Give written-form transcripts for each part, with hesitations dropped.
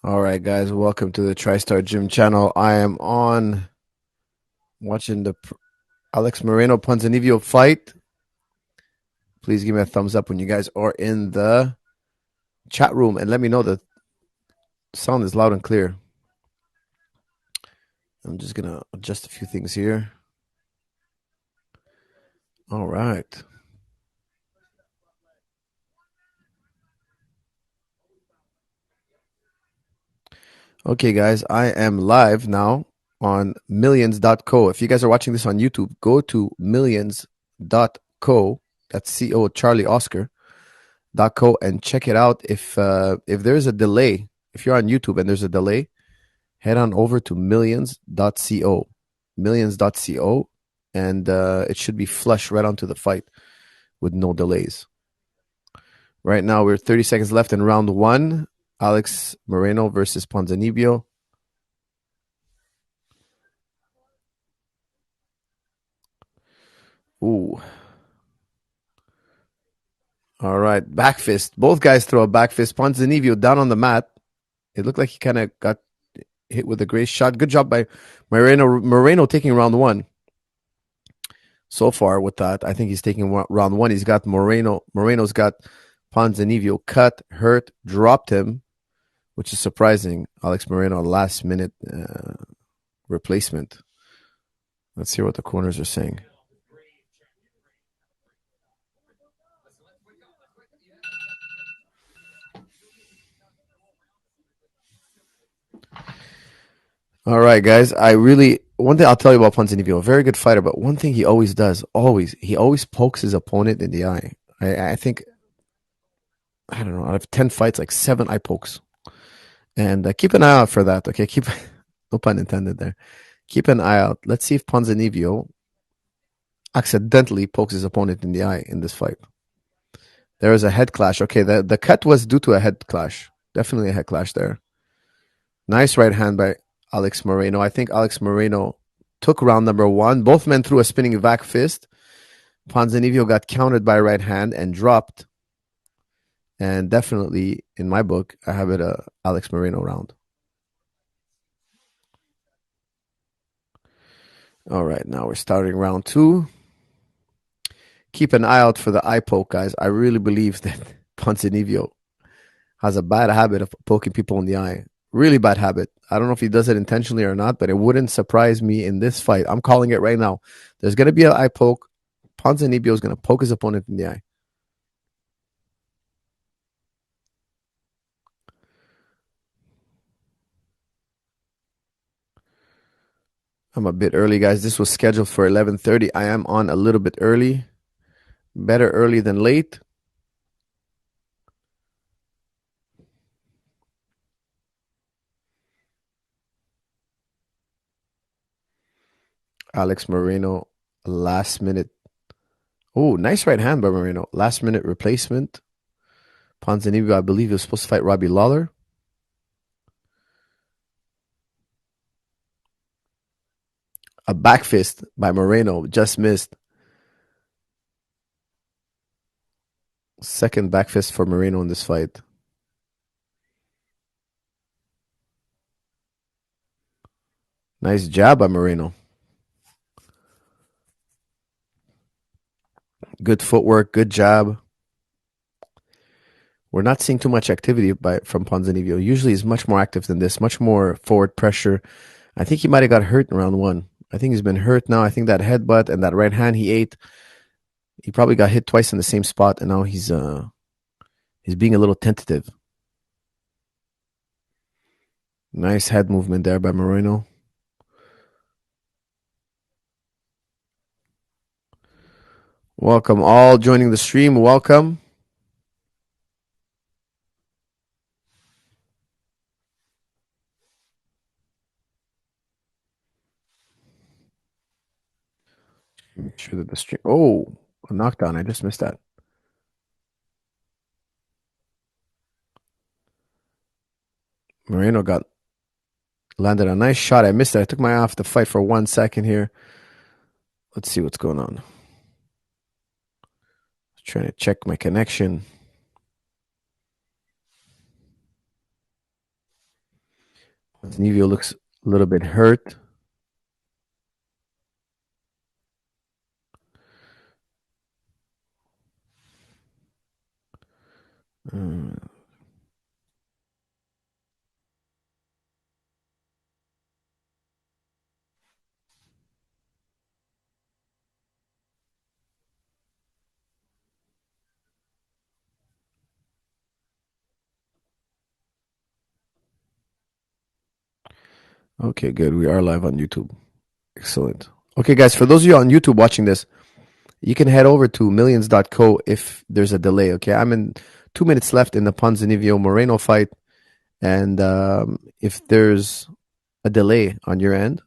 All right, guys, welcome to the TriStar Gym channel. I am on watching the Alex Moreno Ponzinibbio fight. Please give me a thumbs up when you guys are in the chat room and let me know the sound is loud and clear. I'm just going to adjust a few things here. All right. Okay, guys, I am live now on millions.co. If you guys are watching this on YouTube, go to millions.co. That's CO Charlie Oscar. .co and check it out. If there's a delay, if you're on YouTube and there's a delay, head on over to millions.co. Millions.co, and it should be flush right onto the fight with no delays. Right now, we're 30 seconds left in round one. Alex Moreno versus Ponzinibbio. Ooh. All right, back fist. Both guys throw a back fist. Ponzinibbio down on the mat. It looked like he kind of got hit with a great shot. Good job by Moreno. Moreno taking round one. So far with that, I think he's taking round one. He's got Moreno. Moreno's got Ponzinibbio cut, hurt, dropped him, which is surprising. Alex Moreno, last minute replacement. Let's hear what the corners are saying. All right, guys. One thing I'll tell you about Ponzinibbio, a very good fighter, but one thing he always does, he always pokes his opponent in the eye. I think, I don't know, out of 10 fights, like 7 eye pokes. And keep an eye out for that, okay? No pun intended there. Keep an eye out. Let's see if Ponzinibbio accidentally pokes his opponent in the eye in this fight. There is a head clash. Okay, the cut was due to a head clash. Definitely a head clash there. Nice right hand by Alex Moreno. I think Alex Moreno took round number one. Both men threw a spinning back fist. Ponzinibbio got countered by a right hand and dropped. And definitely, in my book, I have it a Alex Moreno round. All right, now we're starting round two. Keep an eye out for the eye poke, guys. I really believe that Ponzinibbio has a bad habit of poking people in the eye. Really bad habit. I don't know if he does it intentionally or not, but it wouldn't surprise me in this fight. I'm calling it right now. There's going to be an eye poke. Ponzinibbio is going to poke his opponent in the eye. I'm a bit early, guys. This was scheduled for 11:30. I am on a little bit early. Better early than late. Alex Moreno, last minute. Oh, nice right hand by Moreno. Last minute replacement. Ponzinibbio, I believe, was supposed to fight Robbie Lawler. A back fist by Moreno, just missed. Second back fist for Moreno in this fight. Nice jab by Moreno. Good footwork, good jab. We're not seeing too much activity from Ponzinibbio. Usually he's much more active than this, much more forward pressure. I think he might have got hurt in round one. I think he's been hurt now. I think that headbutt and that right hand he ate, he probably got hit twice in the same spot, and now he's being a little tentative. Nice head movement there by Moreno. Welcome all joining the stream. Welcome. Make sure that the stream. Oh, a knockdown. I just missed that. Moreno landed a nice shot. I missed it. I took my eye off the fight for 1 second here. Let's see what's going on. Trying to check my connection. Ponzinibbio looks a little bit hurt. Mm, okay, good. We are live on YouTube. Excellent. Okay, guys, for those of you on YouTube watching this, you can head over to millions.co if there's a delay. Okay, I'm in 2 minutes left in the Ponzinibbio Moreno fight. And if there's a delay on your end,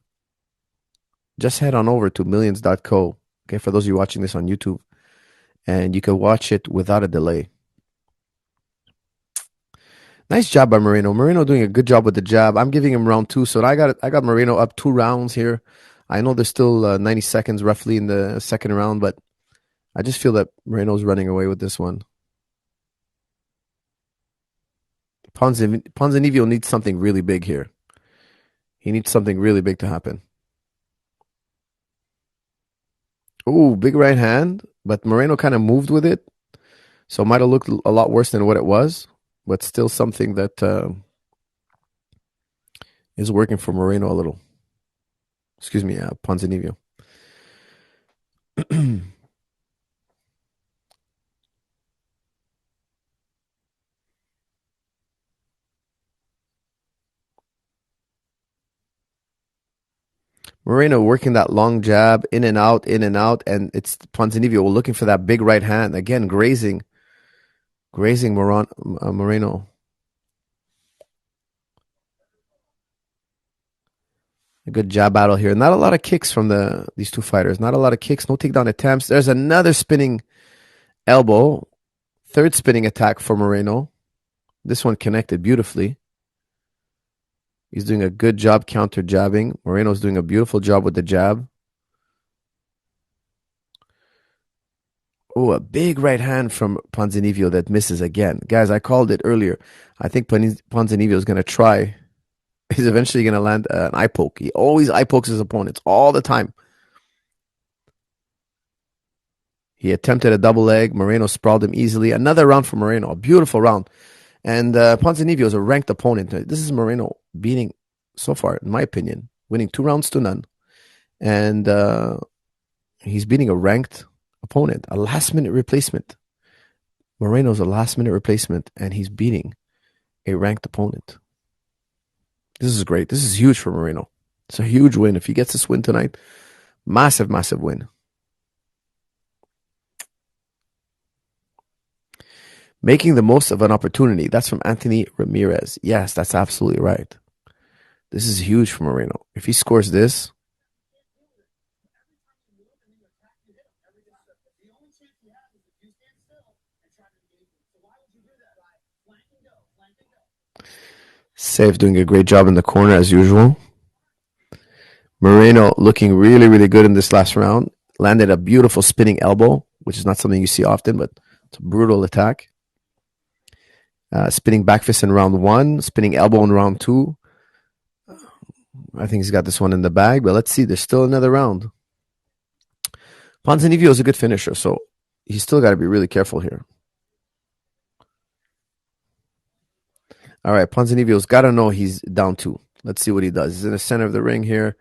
just head on over to millions.co. Okay, for those of you watching this on YouTube, and you can watch it without a delay. Nice job by Moreno. Moreno doing a good job with the jab. I'm giving him round 2, so I got Moreno up 2 rounds here. I know there's still 90 seconds roughly in the second round, but I just feel that Moreno's running away with this one. Ponzinibbio needs something really big here. He needs something really big to happen. Ooh, big right hand, but Moreno kind of moved with it, so it might have looked a lot worse than what it was, but still something that is working for Moreno a little. Excuse me, Ponzinibbio. Moreno working that long jab, in and out, and it's Ponzinibbio looking for that big right hand. Again, grazing Moreno. A good jab battle here. Not a lot of kicks from these two fighters. Not a lot of kicks, no takedown attempts. There's another spinning elbow. Third spinning attack for Moreno. This one connected beautifully. He's doing a good job counter jabbing. Moreno's doing a beautiful job with the jab. Oh, a big right hand from Ponzinibbio that misses again. Guys, I called it earlier. I think Ponzinibbio is going to try. He's eventually going to land an eye poke. He always eye pokes his opponents all the time. He attempted a double leg. Moreno sprawled him easily. Another round for Moreno. A beautiful round. And Ponzinibbio is a ranked opponent. This is Moreno beating, so far, in my opinion, winning 2 rounds to none. And he's beating a ranked opponent, a last-minute replacement. Moreno's a last-minute replacement, and he's beating a ranked opponent. This is great. This is huge for Moreno. It's a huge win. If he gets this win tonight, massive, massive win. Making the most of an opportunity. That's from Anthony Ramirez. Yes, that's absolutely right. This is huge for Moreno. If he scores this, Safe doing a great job in the corner as usual. Moreno looking really, really good in this last round. Landed a beautiful spinning elbow, which is not something you see often, but it's a brutal attack. Spinning back fist in round 1, spinning elbow in round 2. I think he's got this one in the bag, but let's see. There's still another round. Ponzinibbio is a good finisher, so he's still got to be really careful here. All right, Ponzinibbio's got to know he's down 2. Let's see what he does. He's in the center of the ring here.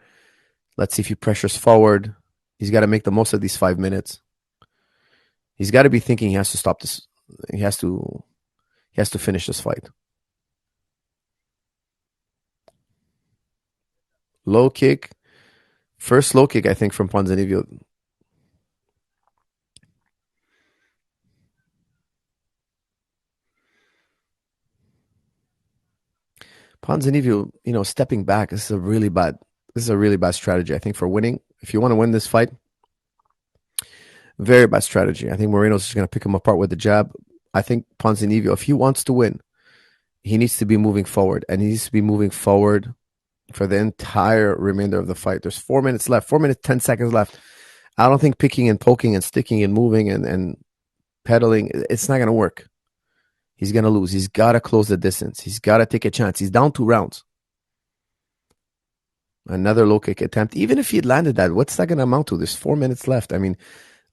Let's see if he pressures forward. He's got to make the most of these 5 minutes. He's got to be thinking he has to stop this. He has to finish this fight. Low kick. First low kick, I think, from Ponzinibbio. Ponzinibbio, stepping back. This is a really bad strategy, I think, for winning. If you want to win this fight, very bad strategy. I think Moreno's just going to pick him apart with the jab. I think Ponzinibbio, if he wants to win, he needs to be moving forward, and he needs to be moving forward for the entire remainder of the fight. There's 4 minutes left, 4 minutes, 10 seconds left. I don't think picking and poking and sticking and moving and pedaling, it's not going to work. He's going to lose. He's got to close the distance. He's got to take a chance. He's down 2 rounds. Another low kick attempt. Even if he had landed that, what's that going to amount to? There's 4 minutes left. I mean,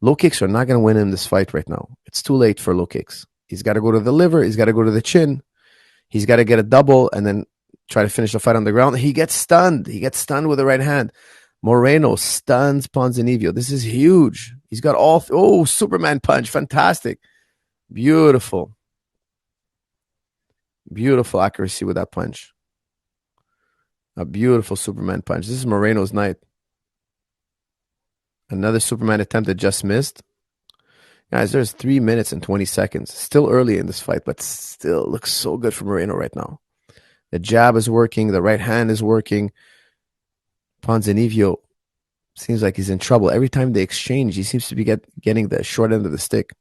low kicks are not going to win him this fight right now. It's too late for low kicks. He's got to go to the liver. He's got to go to the chin. He's got to get a double and then try to finish the fight on the ground. He gets stunned. He gets stunned with the right hand. Moreno stuns Ponzinibbio. This is huge. He's got all... Superman punch. Fantastic. Beautiful. Beautiful accuracy with that punch. A beautiful Superman punch. This is Moreno's night. Another Superman attempt that just missed. Guys, there's 3 minutes and 20 seconds. Still early in this fight, but still looks so good for Moreno right now. The jab is working. The right hand is working. Ponzinibbio seems like he's in trouble. Every time they exchange, he seems to be getting the short end of the stick.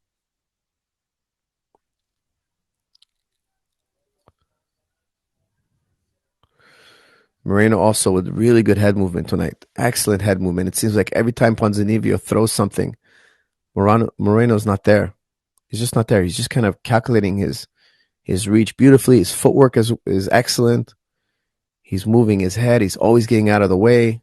Moreno also with really good head movement tonight. Excellent head movement. It seems like every time Ponzinibbio throws something, Moreno's not there. He's just not there. He's just kind of calculating his reach beautifully. His footwork is excellent. He's moving his head. He's always getting out of the way.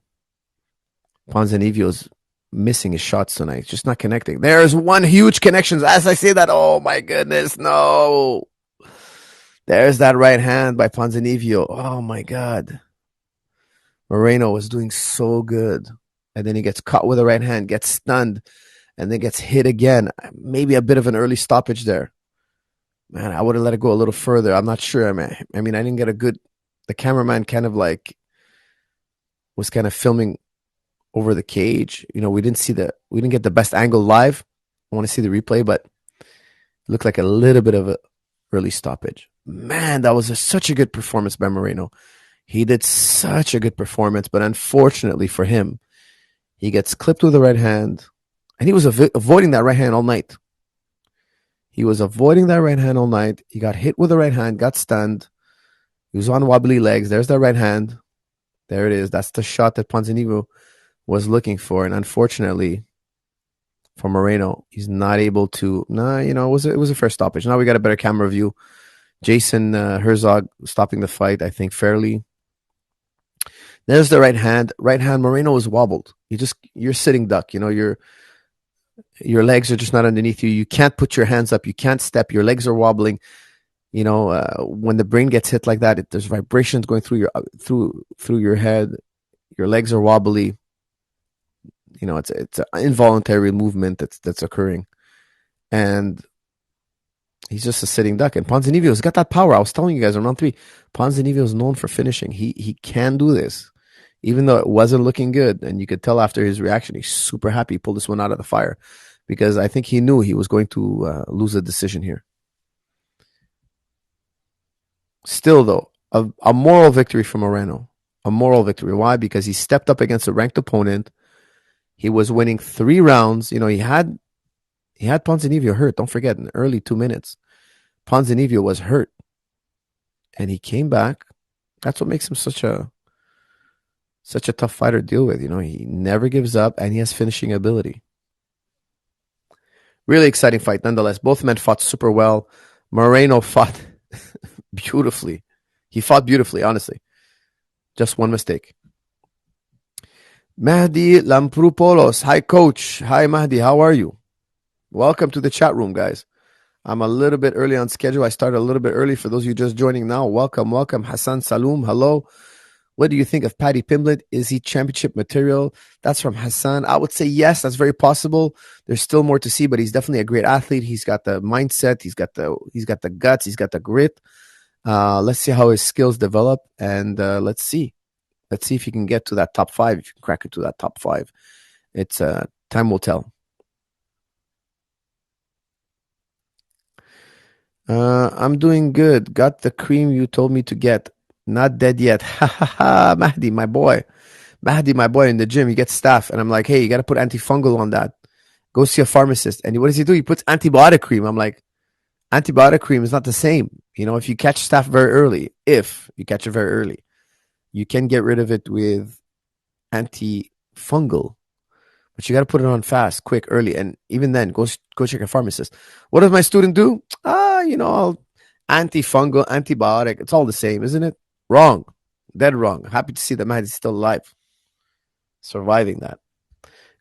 Ponzinibbio's missing his shots tonight. He's just not connecting. There's one huge connection. As I say that, oh my goodness, no. There's that right hand by Ponzinibbio. Oh my God. Moreno was doing so good. And then he gets caught with the right hand, gets stunned, and then gets hit again. Maybe a bit of an early stoppage there. Man, I would have let it go a little further. I'm not sure. I mean, I didn't get a good... The cameraman kind of like was kind of filming over the cage. You know, we didn't get the best angle live. I want to see the replay, but it looked like a little bit of an early stoppage. Man, that was such a good performance by Moreno. He did such a good performance, but unfortunately for him, he gets clipped with the right hand, and he was avoiding that right hand all night. He was avoiding that right hand all night. He got hit with the right hand, got stunned. He was on wobbly legs. There's that right hand. There it is. That's the shot that Ponzinibbio was looking for, and unfortunately for Moreno, he's not able to. It was a fair stoppage. Now we got a better camera view. Jason Herzog stopping the fight, I think, fairly. There's the right hand. Right hand, Moreno is wobbled. You're sitting duck. Your legs are just not underneath you. You can't put your hands up. You can't step. Your legs are wobbling. When the brain gets hit like that, there's vibrations going through your head. Your legs are wobbly. It's an involuntary movement that's occurring, and he's just a sitting duck. And Ponzinibbio's got that power. I was telling you guys in round 3, Ponzinibbio is known for finishing. He can do this, even though it wasn't looking good. And you could tell after his reaction, he's super happy he pulled this one out of the fire, because I think he knew he was going to lose a decision here. Still, though, a moral victory for Moreno. A moral victory. Why? Because he stepped up against a ranked opponent. He was winning 3 rounds. He had Ponzinibbio hurt. Don't forget, in the early 2 minutes, Ponzinibbio was hurt, and he came back. That's what makes him such a tough fighter to deal with. He never gives up, and he has finishing ability. Really exciting fight, nonetheless. Both men fought super well. Moreno fought beautifully. He fought beautifully, honestly. Just one mistake. Mahdi Lampropoulos. Hi, Coach. Hi, Mahdi. How are you? Welcome to the chat room, guys. I'm a little bit early on schedule. I started a little bit early. For those of you just joining now, welcome. Hassan Saloom, hello. What do you think of Paddy Pimblett? Is he championship material? That's from Hassan. I would say yes, that's very possible. There's still more to see, but he's definitely a great athlete. He's got the mindset. He's got the guts. He's got the grit. Let's see how his skills develop, and let's see. Let's see if he can get to that top 5. If you can crack it to that top 5, it's time will tell. I'm doing good. Got the cream you told me to get. Not dead yet. Ha ha ha. Mahdi, my boy in the gym. He gets staph, and I'm like, hey, you got to put antifungal on that. Go see a pharmacist. And what does he do? He puts antibiotic cream. I'm like, antibiotic cream is not the same. If you catch staph very early, you can get rid of it with antifungal, but you got to put it on fast, quick, early. And even then, go check a pharmacist. What does my student do? Antifungal, antibiotic. It's all the same, isn't it? Wrong. Dead wrong. Happy to see that Mahdi's still alive. surviving that.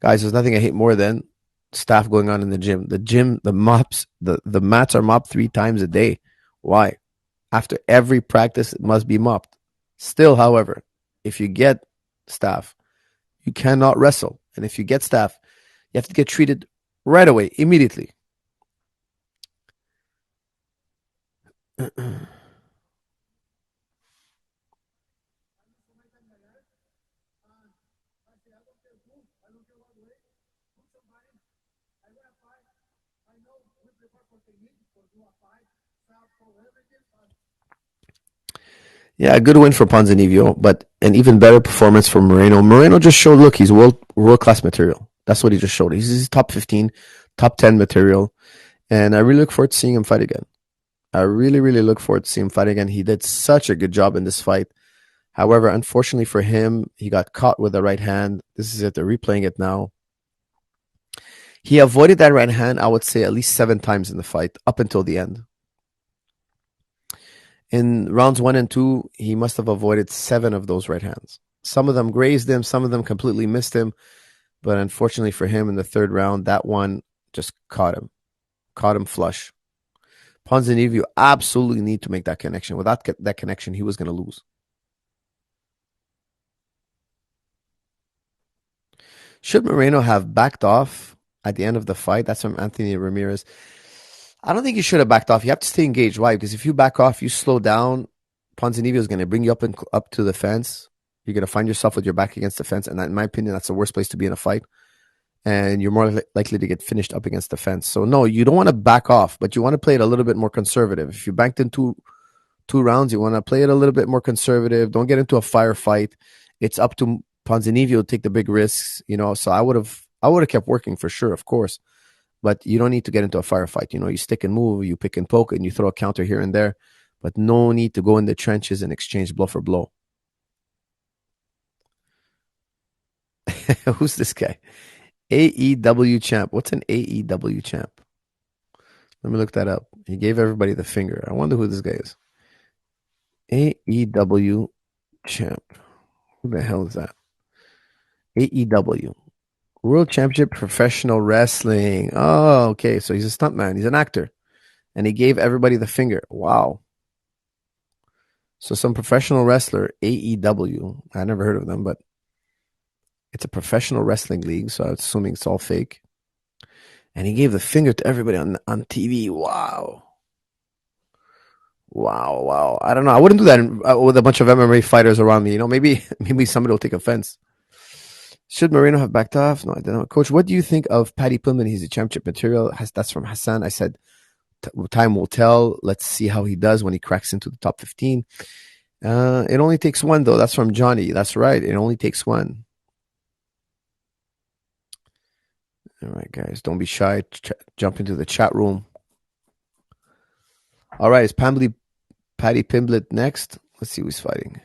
Guys, there's nothing I hate more than staff going on in the gym. The gym, the mops, the mats are mopped 3 times a day. Why? After every practice, it must be mopped. Still, however, if you get staff, you cannot wrestle. And if you get staff, you have to get treated right away, immediately. Yeah, a good win for Ponzinibbio, but an even better performance for Moreno. Moreno just showed, look, he's world class material. That's what he just showed. He's top 15, top 10 material, and I really look forward to seeing him fight again. I really, really look forward to seeing him fight again. He did such a good job in this fight. However, unfortunately for him, he got caught with the right hand. This is it. They're replaying it now. He avoided that right hand, I would say, at least 7 times in the fight, up until the end. In rounds 1 and 2, he must have avoided 7 of those right hands. Some of them grazed him, some of them completely missed him. But unfortunately for him, in the 3rd round, that one just caught him flush. Ponzinibbio absolutely need to make that connection. Without that connection, he was going to lose. Should Moreno have backed off at the end of the fight? That's from Anthony Ramirez. I don't think you should have backed off. You have to stay engaged. Why? Because if you back off, you slow down, Ponzinibbio is going to bring you up to the fence. You're going to find yourself with your back against the fence. And in my opinion, that's the worst place to be in a fight. And you're more likely to get finished up against the fence. So no, you don't want to back off, but you want to play it a little bit more conservative. If you banked in two rounds, you want to play it a little bit more conservative. Don't get into a firefight. It's up to Ponzinibbio to take the big risks, So I would have kept working for sure, of course. But you don't need to get into a firefight. You stick and move, you pick and poke, and you throw a counter here and there. But no need to go in the trenches and exchange blow for blow. Who's this guy? AEW champ. What's an AEW champ? Let me look that up. He gave everybody the finger. I wonder who this guy is. AEW champ. Who the hell is that? AEW. World Championship Professional Wrestling. Oh, okay. So he's a stuntman. He's an actor. And he gave everybody the finger. Wow. So some professional wrestler, AEW. I never heard of them, but it's a professional wrestling league, so I'm assuming it's all fake. And he gave the finger to everybody on TV. Wow. Wow. I don't know. I wouldn't do that with a bunch of MMA fighters around me. Maybe somebody will take offense. Should Moreno have backed off? No, I don't know. Coach, what do you think of Paddy Pimblett? He's a championship material. That's from Hassan. I said, time will tell. Let's see how he does when he cracks into the top 15. It only takes one, though. That's from Johnny. That's right. It only takes one. All right, guys. Don't be shy. Jump into the chat room. All right. Is Paddy Pimblett next? Let's see who's fighting.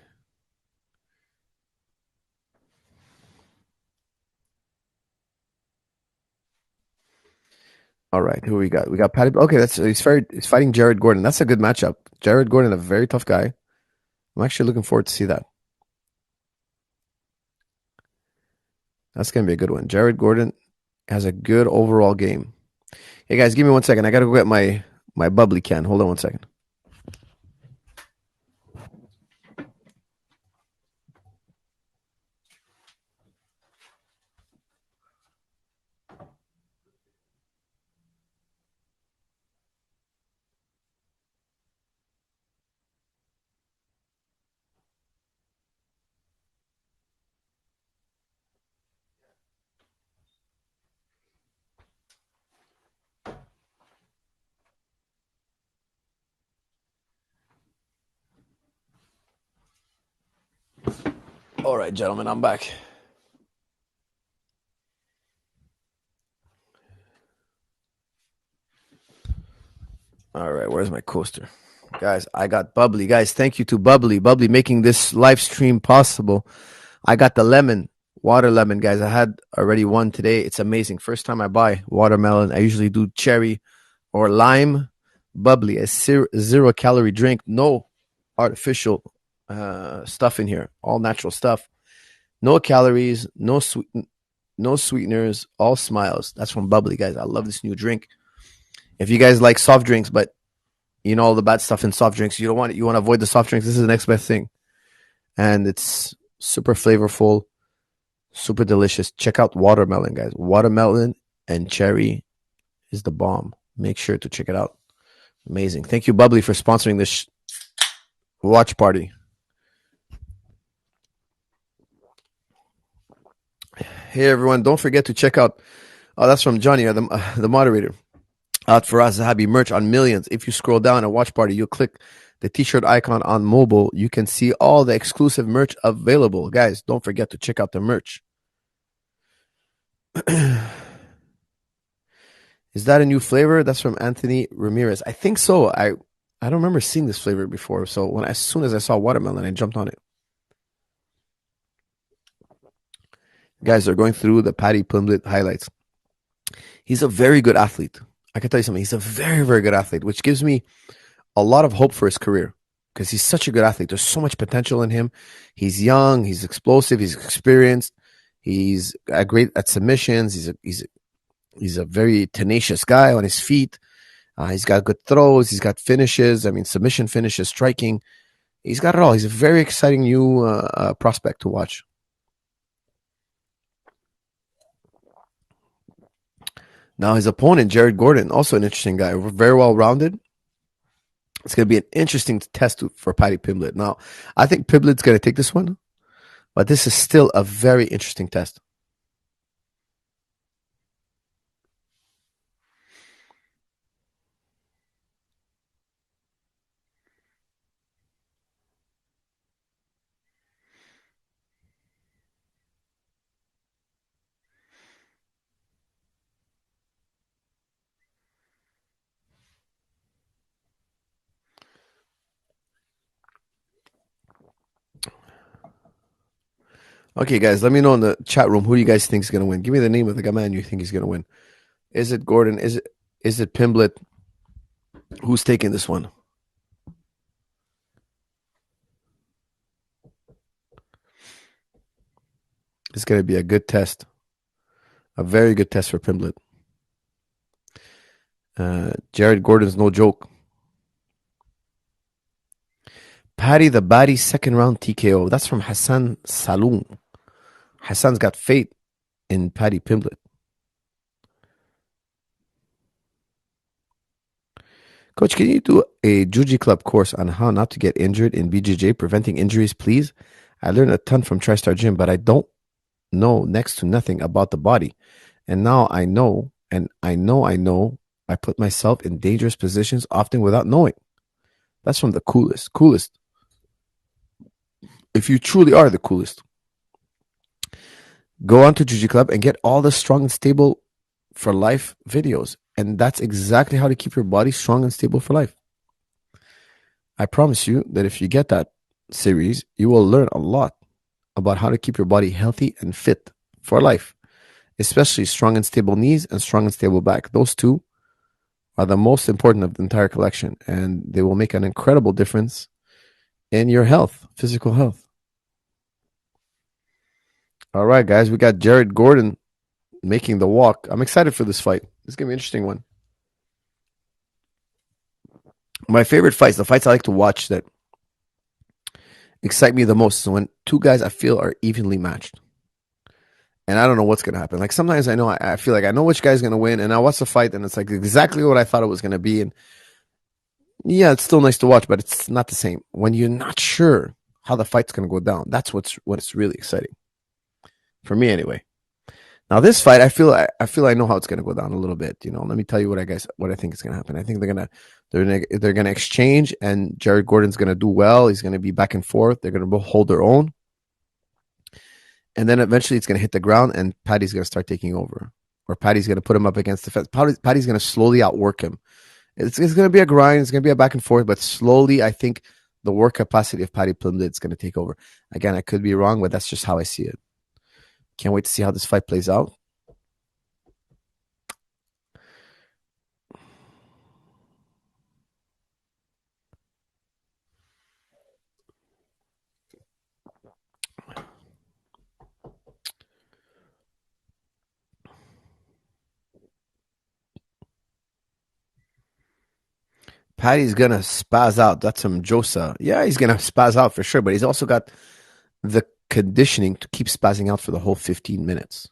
All right, who we got? We got Paddy. Okay, he's fighting Jared Gordon. That's a good matchup. Jared Gordon, a very tough guy. I'm actually looking forward to see that. That's gonna be a good one. Jared Gordon has a good overall game. Hey guys, give me 1 second. I gotta go get my bubbly can. Hold on 1 second. All right, gentlemen, I'm back. All right, where's my coaster? Guys, I got bubbly. Guys, thank you to Bubbly making this live stream possible. I got the water lemon, guys. I had already one today. It's amazing. First time I buy watermelon. I usually do cherry or lime. Bubbly, a 0-calorie drink. No artificial stuff in here. All natural stuff. No calories, no sweeteners, all smiles. That's from Bubbly, guys. I love this new drink. If you guys like soft drinks, but you know all the bad stuff in soft drinks, you don't want it, you want to avoid the soft drinks. This is the next best thing, and it's super flavorful, super delicious. Check out watermelon, guys. Watermelon and cherry is the bomb. Make sure to check it out. Amazing. Thank you, Bubbly, for sponsoring this watch party. Hey, everyone. Don't forget to check out. Oh, that's from Johnny, the moderator. Out Firas Zahabi merch on Millions. If you scroll down at Watch Party, you'll click the t-shirt icon on mobile. You can see all the exclusive merch available. Guys, don't forget to check out the merch. Is that a new flavor? That's from Anthony Ramirez. I think so. I don't remember seeing this flavor before. So as soon as I saw watermelon, I jumped on it. Guys, they're going through the Paddy Pimblett highlights. He's a very good athlete. I can tell you something. He's a very, very good athlete, which gives me a lot of hope for his career because he's such a good athlete. There's so much potential in him. He's young. He's explosive. He's experienced. He's great at submissions. He's a very tenacious guy on his feet. He's got good throws. He's got finishes. I mean, submission finishes, striking. He's got it all. He's a very exciting new prospect to watch. Now his opponent, Jared Gordon, also an interesting guy, very well-rounded. It's going to be an interesting test for Paddy Pimblett. Now, I think Pimblett's going to take this one, but this is still a very interesting test. Okay, guys, let me know in the chat room who do you guys think is going to win. Give me the name of the man you think is going to win. Is it Gordon? Is it Pimblett? Who's taking this one? It's going to be a good test. A very good test for Pimblett. Jared Gordon's no joke. Paddy the Baddy second round TKO. That's from Hassan Saloon. Hassan's got faith in Paddy Pimblett. Coach, can you do a Juji Club course on how not to get injured in BJJ, preventing injuries, please? I learned a ton from TriStar Gym, but I don't know next to nothing about the body. And now I know, I put myself in dangerous positions often without knowing. That's from the coolest. If you truly are the coolest, go on to Juji Club and get all the strong and stable for life videos. And that's exactly how to keep your body strong and stable for life. I promise you that if you get that series, you will learn a lot about how to keep your body healthy and fit for life, especially strong and stable knees and strong and stable back. Those two are the most important of the entire collection, and they will make an incredible difference in your health, physical health. All right, guys, we got Jared Gordon making the walk. I'm excited for this fight. This is going to be an interesting one. My favorite fights, the fights I like to watch that excite me the most, is when two guys I feel are evenly matched. And I don't know what's going to happen. Like sometimes I know, I feel like I know which guy's going to win, and I watch the fight, and it's like exactly what I thought it was going to be. And yeah, it's still nice to watch, but it's not the same. When you're not sure how the fight's going to go down, that's what's really exciting. For me, anyway. Now this fight, I feel I know how it's going to go down a little bit. You know, let me tell you what I think is going to happen. I think they're gonna exchange, and Jared Gordon's going to do well. He's going to be back and forth. They're going to both hold their own, and then eventually it's going to hit the ground, and Paddy's going to start taking over, or Paddy's going to put him up against the fence. Paddy's going to slowly outwork him. It's going to be a grind. It's going to be a back and forth, but slowly, I think the work capacity of Paddy Pimblett is going to take over. Again, I could be wrong, but that's just how I see it. Can't wait to see how this fight plays out. Paddy's gonna spaz out. That's some Josa. Yeah, he's gonna spaz out for sure, but he's also got the conditioning to keep spazzing out for the whole 15 minutes.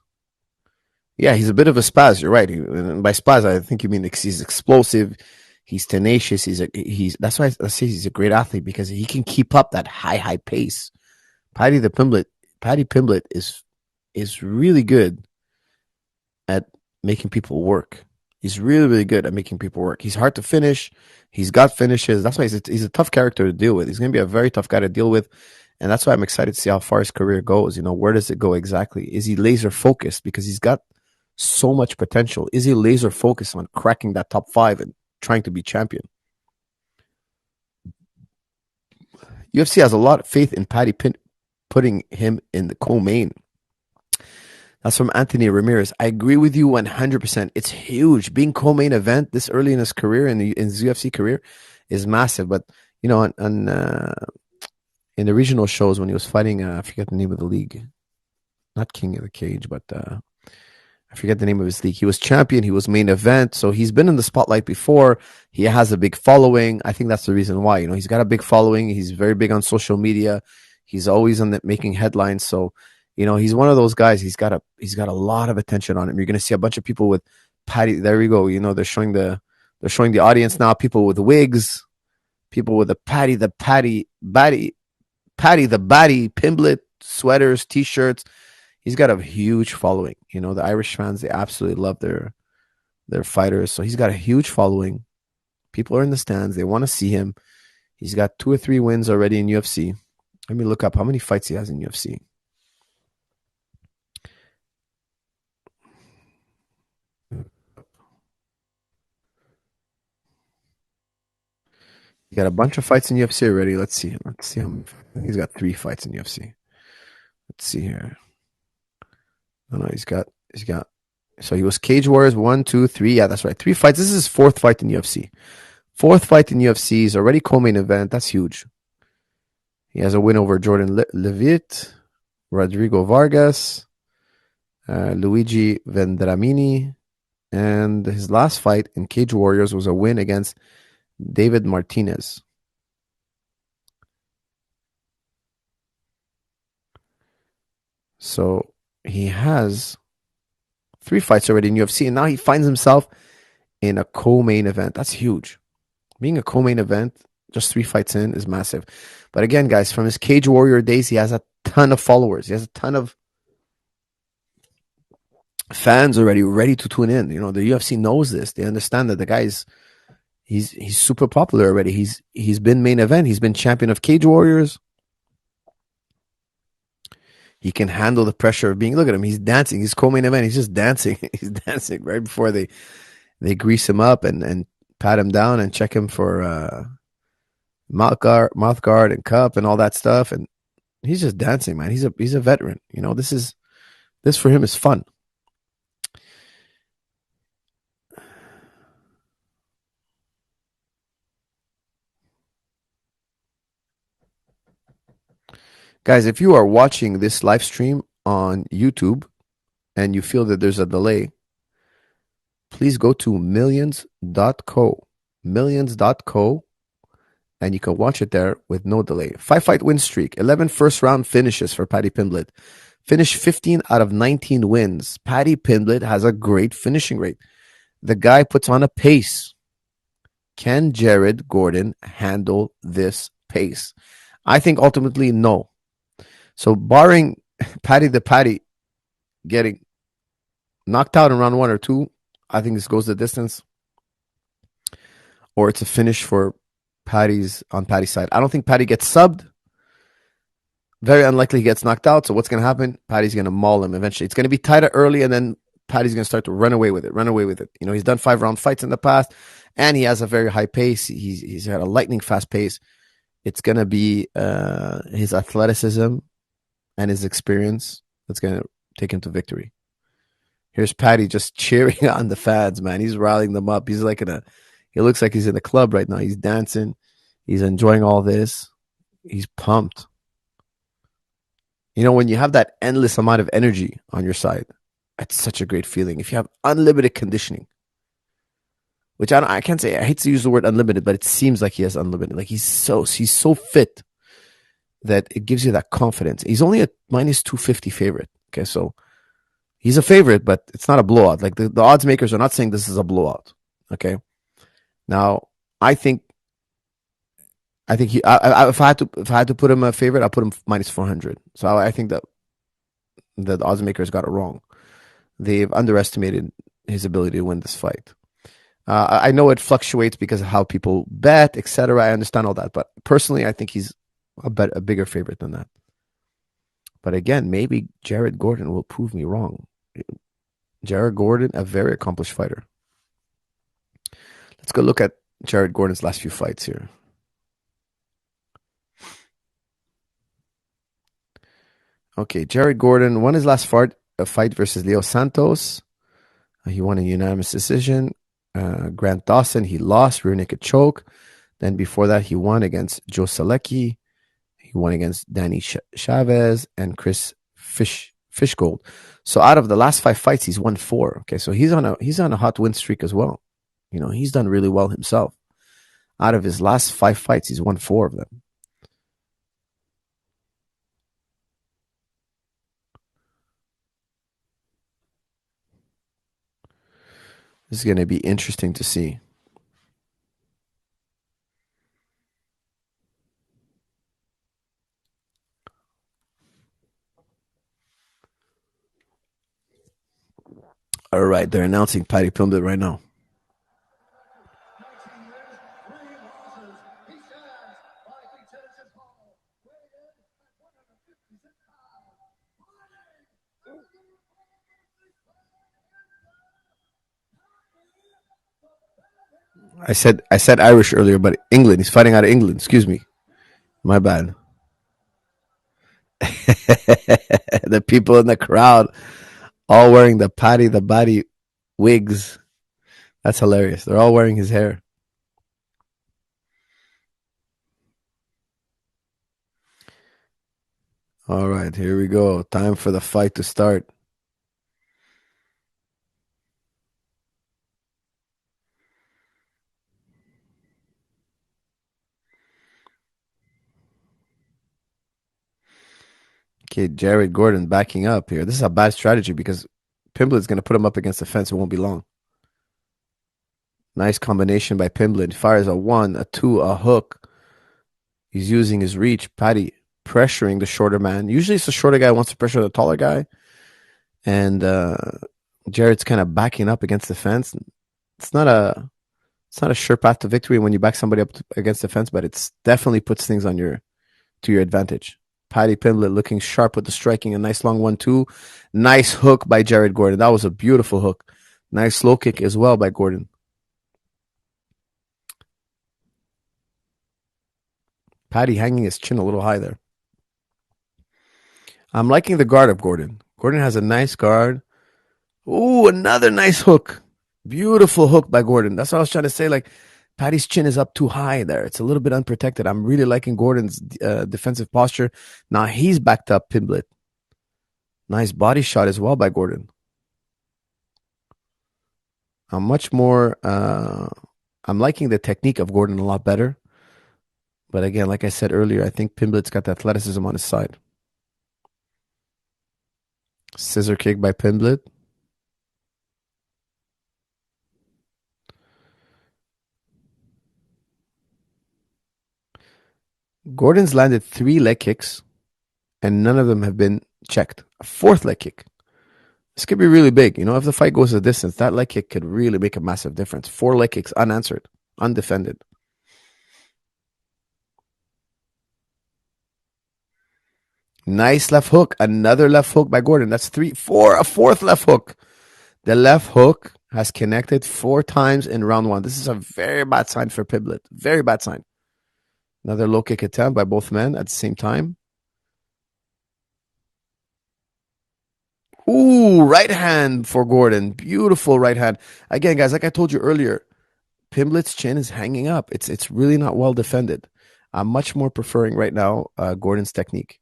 Yeah, he's a bit of a spaz. You're right. And by spaz, I think you mean he's explosive. He's tenacious. He's that's why I say he's a great athlete because he can keep up that high pace. Paddy Pimblett is really good at making people work. He's really good at making people work. He's hard to finish. He's got finishes. That's why he's a tough character to deal with. He's going to be a very tough guy to deal with. And that's why I'm excited to see how far his career goes. Where does it go exactly? Is he laser focused? Because he's got so much potential. Is he laser focused on cracking that top 5 and trying to be champion? UFC has a lot of faith in Paddy putting him in the co-main. That's from Anthony Ramirez. I agree with you 100%. It's huge. Being co-main event this early in his career, in his UFC career, is massive. But, in the regional shows when he was fighting, I forget the name of the league. Not King of the Cage, but I forget the name of his league. He was champion. He was main event. So he's been in the spotlight before. He has a big following. I think that's the reason why. He's got a big following. He's very big on social media. He's always on making headlines. So, he's one of those guys. He's got a lot of attention on him. You're going to see a bunch of people with Paddy. There we go. They're showing the audience now. People with wigs, people with the Paddy the Pimblett sweaters, t-shirts. He's got a huge following. The Irish fans, they absolutely love their fighters. So he's got a huge following. People are in the stands. They want to see him. He's got 2 or 3 wins already in UFC. Let me look up how many fights he has in UFC. He got a bunch of fights in UFC already. Let's see how many. He's got 3 fights in UFC. Let's see here. No, he's got. So he was Cage Warriors 1, 2, 3. Yeah, that's right. 3 fights. This is his 4th fight in UFC. 4th fight in UFC. He's already co-main event. That's huge. He has a win over Jordan Levitt, Rodrigo Vargas, Luigi Vendramini, and his last fight in Cage Warriors was a win against David Martinez. So he has 3 fights already in UFC, and now he finds himself in a co-main event. That's huge. Being a co-main event, just 3 fights in, is massive. But again, guys, from his Cage Warrior days, he has a ton of followers. He has a ton of fans already ready to tune in. The UFC knows this. They understand that the guy's he's super popular already. He's been main event. He's been champion of Cage Warriors. He can handle the pressure of being. Look at him. He's dancing. He's co-main event. He's just dancing. He's dancing right before they grease him up and pat him down and check him for mouth guard and cup and all that stuff. And he's just dancing, man. He's a veteran. This for him is fun. Guys, if you are watching this live stream on YouTube and you feel that there's a delay, please go to millions.co. Millions.co, and you can watch it there with no delay. 5-fight win streak, 11 first-round finishes for Paddy Pimblett. Finished 15 out of 19 wins. Paddy Pimblett has a great finishing rate. The guy puts on a pace. Can Jared Gordon handle this pace? I think ultimately no. So barring Paddy the Paddy getting knocked out in round 1 or 2, I think this goes the distance. Or it's a finish for Paddy's side. I don't think Paddy gets subbed. Very unlikely he gets knocked out. So what's going to happen? Paddy's going to maul him eventually. It's going to be tighter early, and then Paddy's going to start to run away with it. He's done 5-round fights in the past, and he has a very high pace. He's got a lightning fast pace. It's going to be his athleticism and his experience that's going to take him to victory. Here's Paddy just cheering on the fans, man. He's rallying them up. He looks like he's in a club right now. He's dancing. He's enjoying all this. He's pumped. When you have that endless amount of energy on your side, that's such a great feeling. If you have unlimited conditioning, which I can't say. I hate to use the word unlimited, but it seems like he has unlimited. Like he's so fit that it gives you that confidence. He's only a minus 250 favorite. Okay, so he's a favorite, but it's not a blowout. Like the odds makers are not saying this is a blowout. Okay, now I think if I had to put him a favorite, I'll put him minus 400. So I think that the odds makers got it wrong. They've underestimated his ability to win this fight. I know it fluctuates because of how people bet, etc. I understand all that, but personally, I think he's a bigger favorite than that. But again, maybe Jared Gordon will prove me wrong. Jared Gordon, a very accomplished fighter. Let's go look at Jared Gordon's last few fights here. Okay, Jared Gordon won his last fight versus Leo Santos. He won a unanimous decision. Grant Dawson, he lost, rear naked choke. Then before that, he won against Joe Selecki. He won against Danny Chavez and Chris Fishgold. So out of the last 5 fights, he's won 4. Okay, so he's on a hot win streak as well. You know, he's done really well himself. Out of his last 5 fights, he's won 4 of them. This is going to be interesting to see. All right, they're announcing Paddy Pimblett right now. I said Irish earlier, but England. He's fighting out of England. Excuse me. My bad. The people in the crowd all wearing the Paddy the Baddy wigs. That's hilarious. They're all wearing his hair. All right, here we go. Time for the fight to start. Okay, Jared Gordon backing up here. This is a bad strategy because Pimblett's going to put him up against the fence. It won't be long. Nice combination by Pimblett. Fires a 1, a 2, a hook. He's using his reach. Paddy pressuring the shorter man. Usually it's the shorter guy who wants to pressure the taller guy. And Jared's kind of backing up against the fence. It's not a sure path to victory when you back somebody up against the fence, but it's definitely puts things on to your advantage. Paddy Pimblett looking sharp with the striking. A nice long 1-2. Nice hook by Jared Gordon. That was a beautiful hook. Nice low kick as well by Gordon. Paddy hanging his chin a little high there. I'm liking the guard of Gordon. Gordon has a nice guard. Ooh, another nice hook. Beautiful hook by Gordon. That's what I was trying to say. Like, Paddy's chin is up too high there. It's a little bit unprotected. I'm really liking Gordon's defensive posture. Now he's backed up Pimblett. Nice body shot as well by Gordon. I'm liking the technique of Gordon a lot better. But again, like I said earlier, I think Pimblett's got the athleticism on his side. Scissor kick by Pimblett. Gordon's landed 3 leg kicks, and none of them have been checked. A 4th leg kick. This could be really big. You know, if the fight goes a distance, that leg kick could really make a massive difference. 4 leg kicks unanswered, undefended. Nice left hook. Another left hook by Gordon. That's 3, 4, a 4th left hook. The left hook has connected 4 times in round 1. This is a very bad sign for Pimblett. Very bad sign. Another low kick attempt by both men at the same time. Ooh, right hand for Gordon. Beautiful right hand. Again, guys, like I told you earlier, Pimblett's chin is hanging up. It's really not well defended. I'm much more preferring right now Gordon's technique.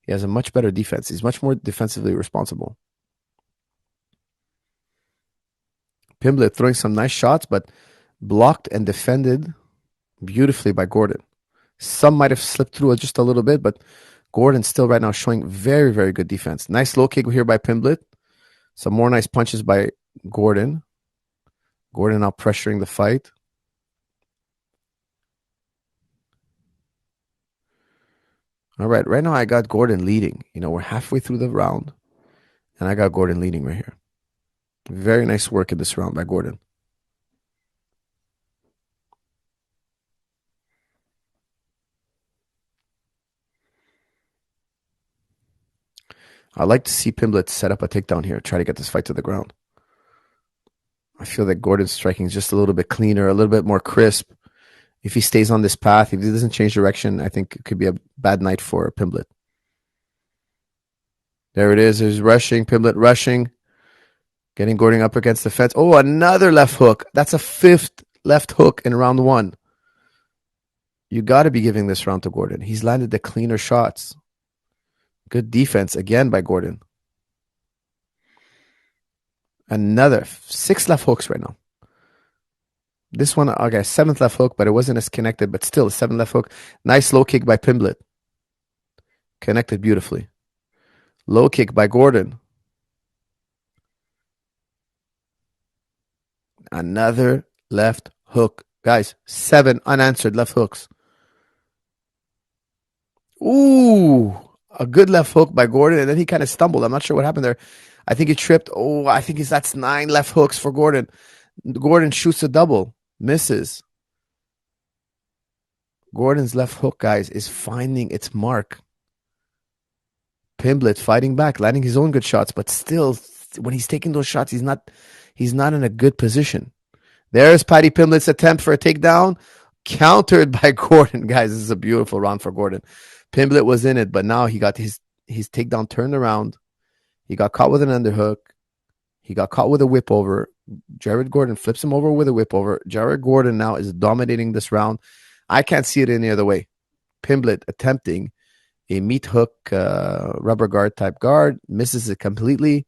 He has a much better defense. He's much more defensively responsible. Pimblett throwing some nice shots, but blocked and defended beautifully by Gordon. Some might have slipped through just a little bit, but Gordon still right now showing very, very good defense. Nice low kick here by Pimblett. Some more nice punches by Gordon. Gordon now pressuring the fight. All right, right now I got Gordon leading. We're halfway through the round, and I got Gordon leading right here. Very nice work in this round by Gordon. I'd like to see Pimblett set up a takedown here, try to get this fight to the ground. I feel that Gordon's striking is just a little bit cleaner, a little bit more crisp. If he stays on this path, if he doesn't change direction, I think it could be a bad night for Pimblett. There it is. There's rushing. Pimblett rushing. Getting Gordon up against the fence. Oh, another left hook. That's a 5th left hook in round 1. You got to be giving this round to Gordon. He's landed the cleaner shots. Good defense again by Gordon. Another 6 left hooks right now. This one, okay, 7th left hook, but it wasn't as connected, but still 7th left hook. Nice low kick by Pimblett. Connected beautifully. Low kick by Gordon. Another left hook. Guys, 7 unanswered left hooks. Ooh, a good left hook by Gordon, and then he kind of stumbled. I'm not sure what happened there. I think he tripped. Oh, I think that's 9 left hooks for Gordon. Gordon shoots a double. Misses. Gordon's left hook, guys, is finding its mark. Pimblett fighting back, landing his own good shots, but still, when he's taking those shots, he's not in a good position. There's Paddy Pimblett's attempt for a takedown, countered by Gordon. Guys, this is a beautiful round for Gordon. Pimblett was in it, but now he got his takedown turned around. He got caught with an underhook. He got caught with a whip over. Jared Gordon flips him over with a whip over. Jared Gordon now is dominating this round. I can't see it any other way. Pimblett attempting a meat hook, rubber guard type guard, misses it completely.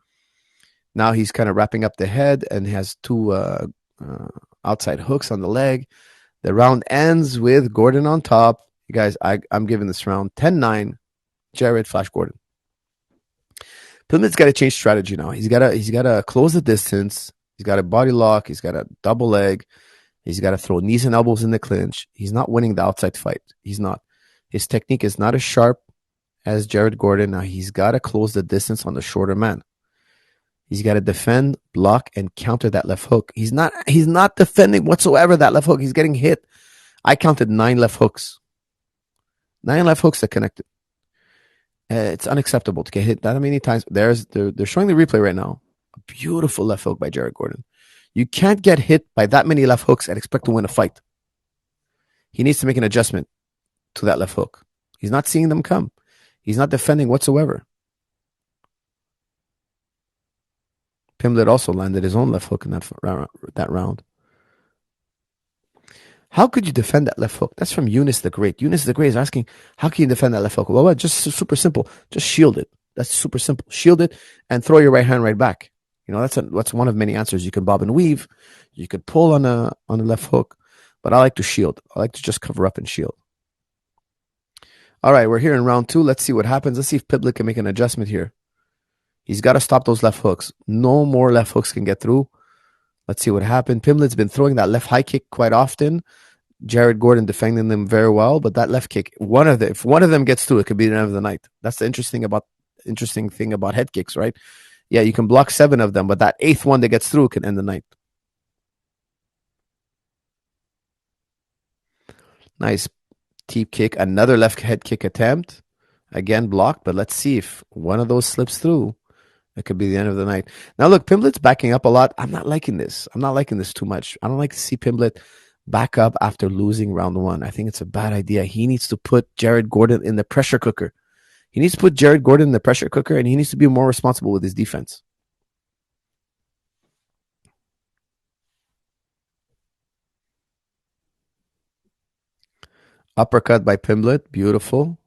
Now he's kind of wrapping up the head and has 2 outside hooks on the leg. The round ends with Gordon on top. You guys, I'm giving this round 10-9, Jared Flash Gordon. Pimblett's got to change strategy now. He's got to close the distance. He's got a body lock. He's got a double leg. He's got to throw knees and elbows in the clinch. He's not winning the outside fight. He's not. His technique is not as sharp as Jared Gordon. Now he's got to close the distance on the shorter man. He's got to defend, block, and counter that left hook. He's not defending whatsoever that left hook. He's getting hit. I counted 9 left hooks. 9 left hooks that connected. It's unacceptable to get hit that many times. They're showing the replay right now. A beautiful left hook by Jared Gordon. You can't get hit by that many left hooks and expect to win a fight. He needs to make an adjustment to that left hook. He's not seeing them come. He's not defending whatsoever. Pimblett also landed his own left hook in that round. How could you defend that left hook? That's from Eunice the Great. Eunice the Great is asking, how can you defend that left hook? Well, just super simple. Just shield it. That's super simple. Shield it and throw your right hand right back. That's one of many answers. You can bob and weave. You could pull on a left hook. But I like to shield. I like to just cover up and shield. All right, we're here in round 2. Let's see what happens. Let's see if Pimblett can make an adjustment here. He's got to stop those left hooks. No more left hooks can get through. Let's see what happened. Pimblett's been throwing that left high kick quite often. Jared Gordon defending them very well, but that left kick, if one of them gets through, it could be the end of the night. That's the interesting thing about head kicks, right? Yeah, you can block 7 of them, but that 8th one that gets through can end the night. Nice teep kick. Another left head kick attempt. Again blocked, but let's see if one of those slips through. It could be the end of the night. Now, look, Pimblett's backing up a lot. I'm not liking this. I'm not liking this too much. I don't like to see Pimblett back up after losing round 1. I think it's a bad idea. He needs to put Jared Gordon in the pressure cooker. He needs to put Jared Gordon in the pressure cooker, and he needs to be more responsible with his defense. Uppercut by Pimblett. Beautiful.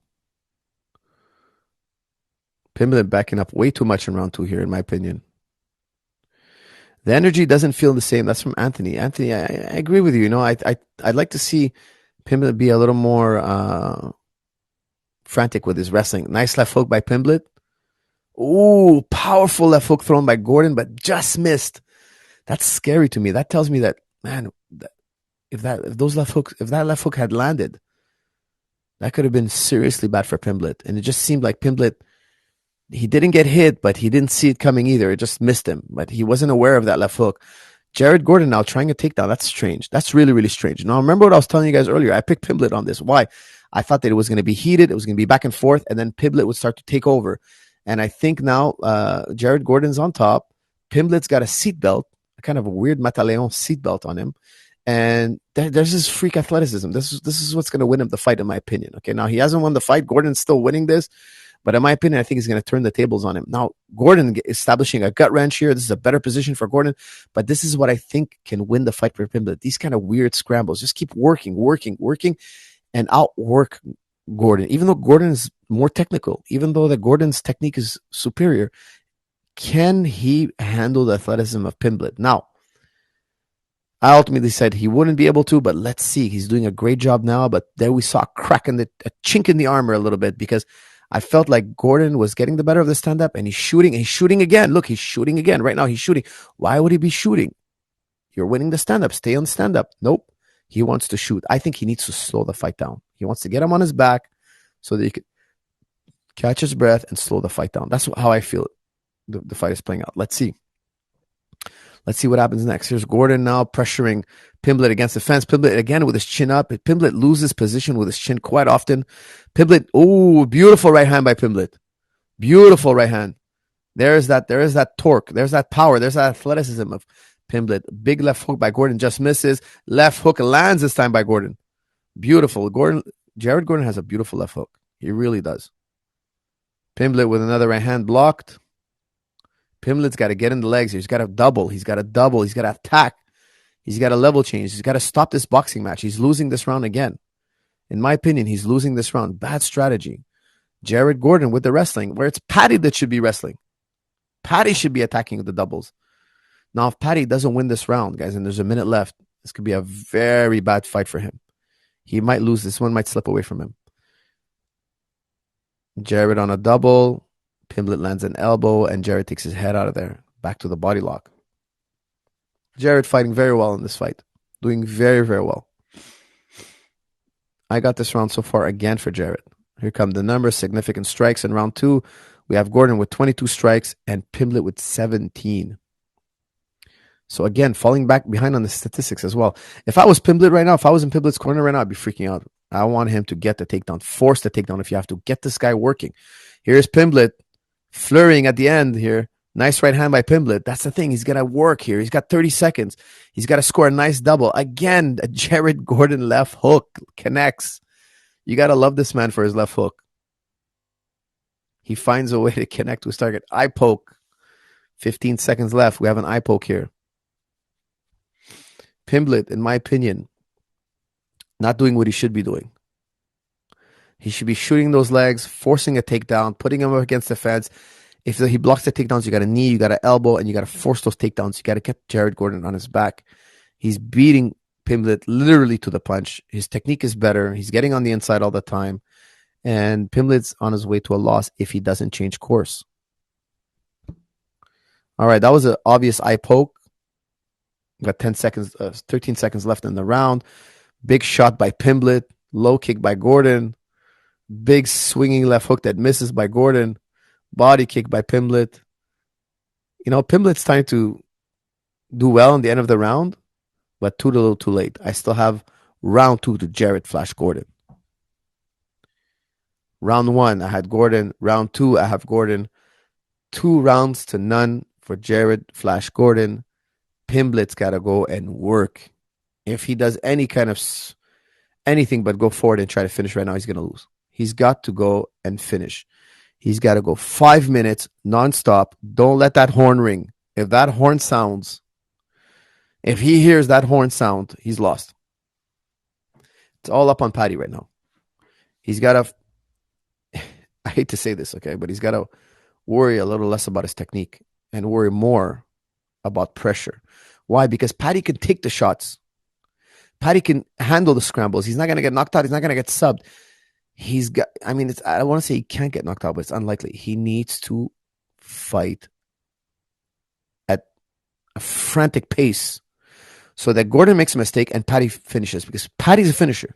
Pimblett backing up way too much in round 2 here, in my opinion. The energy doesn't feel the same. That's from Anthony. Anthony, I agree with you. You know, I'd like to see Pimblett be a little more frantic with his wrestling. Nice left hook by Pimblett. Ooh, powerful left hook thrown by Gordon, but just missed. That's scary to me. That tells me that, man, if that left hook had landed, that could have been seriously bad for Pimblett. And it just seemed like Pimblett, he didn't get hit, but he didn't see it coming either. It just missed him. But he wasn't aware of that left hook. Jared Gordon now trying a takedown. That's strange. That's really, really strange. Now, remember what I was telling you guys earlier? I picked Pimblett on this. Why? I thought that it was going to be heated. It was going to be back and forth, and then Pimblett would start to take over. And I think now Jared Gordon's on top. Pimblett's got a seatbelt, kind of a weird Mataleon seatbelt on him. And there's this freak athleticism. This is what's going to win him the fight, in my opinion. Okay, now he hasn't won the fight. Gordon's still winning this. But in my opinion, I think he's going to turn the tables on him. Now, Gordon establishing a gut wrench here. This is a better position for Gordon. But this is what I think can win the fight for Pimblett. These kind of weird scrambles. Just keep working, and outwork Gordon. Even though Gordon is more technical, even though Gordon's technique is superior, can he handle the athleticism of Pimblett? Now, I ultimately said he wouldn't be able to, but let's see. He's doing a great job now. But there we saw a chink in the armor a little bit, because I felt like Gordon was getting the better of the stand-up, and he's shooting again. Look, he's shooting again. Right now, he's shooting. Why would he be shooting? You're winning the stand-up. Stay on stand-up. Nope. He wants to shoot. I think he needs to slow the fight down. He wants to get him on his back so that he can catch his breath and slow the fight down. That's how I feel the fight is playing out. Let's see. Let's see what happens next. Here's Gordon now pressuring Pimblett against the fence. Pimblett again with his chin up. Pimblett loses position with his chin quite often. Pimblett, oh, beautiful right hand by Pimblett. Beautiful right hand. There is that torque. There's that power. There's that athleticism of Pimblett. Big left hook by Gordon, just misses. Left hook lands this time by Gordon. Beautiful. Jared Gordon has a beautiful left hook. He really does. Pimblett with another right hand blocked. Pimblett's got to get in the legs here. He's got to double. He's got to attack. He's got to level change. He's got to stop this boxing match. He's losing this round again. In my opinion, he's losing this round. Bad strategy. Jared Gordon with the wrestling, where it's Patty that should be wrestling. Patty should be attacking the doubles. Now, if Patty doesn't win this round, guys, and there's a minute left, this could be a very bad fight for him. He might lose. This one might slip away from him. Jared on a double. Pimblett lands an elbow, and Jared takes his head out of there. Back to the body lock. Jared fighting very well in this fight. Doing very, very well. I got this round so far again for Jared. Here come the numbers. Significant strikes in round 2. We have Gordon with 22 strikes and Pimblett with 17. So again, falling back behind on the statistics as well. If I was Pimblett right now, if I was in Pimblett's corner right now, I'd be freaking out. I want him to get the takedown. Force the takedown if you have to. Get this guy working. Here's Pimblett. Flurrying at the end here. Nice right hand by Pimblett. That's the thing. He's got to work here. He's got 30 seconds. He's got to score a nice double. Again, a Jared Gordon left hook connects. You got to love this man for his left hook. He finds a way to connect with his target. Eye poke. 15 seconds left. We have an eye poke here. Pimblett, in my opinion, not doing what he should be doing. He should be shooting those legs, forcing a takedown, putting him up against the fence. If he blocks the takedowns, you got a knee, you got an elbow, and you got to force those takedowns. You got to get Jared Gordon on his back. He's beating Pimblett literally to the punch. His technique is better. He's getting on the inside all the time. And Pimblett's on his way to a loss if he doesn't change course. All right, that was an obvious eye poke. Got 13 seconds left in the round. Big shot by Pimblett. Low kick by Gordon. Big swinging left hook that misses by Gordon. Body kick by Pimblett. You know, Pimblett's trying to do well in the end of the round, but too little too late. I still have round 2 to Jared Flash Gordon. Round 1, I had Gordon. Round 2, I have Gordon. 2 rounds to none for Jared Flash Gordon. Pimblett's got to go and work. If he does any kind of anything but go forward and try to finish right now, he's going to lose. He's got to go and finish. He's got to go 5 minutes nonstop. Don't let that horn ring. If that horn sounds, if he hears that horn sound, he's lost. It's all up on Patty right now. He's got to, I hate to say this, okay, but he's got to worry a little less about his technique and worry more about pressure. Why? Because Paddy can take the shots. Paddy can handle the scrambles. He's not going to get knocked out. He's not going to get subbed. He's got, I mean, I don't want to say he can't get knocked out, but it's unlikely. He needs to fight at a frantic pace so that Gordon makes a mistake and Paddy finishes, because Paddy's a finisher.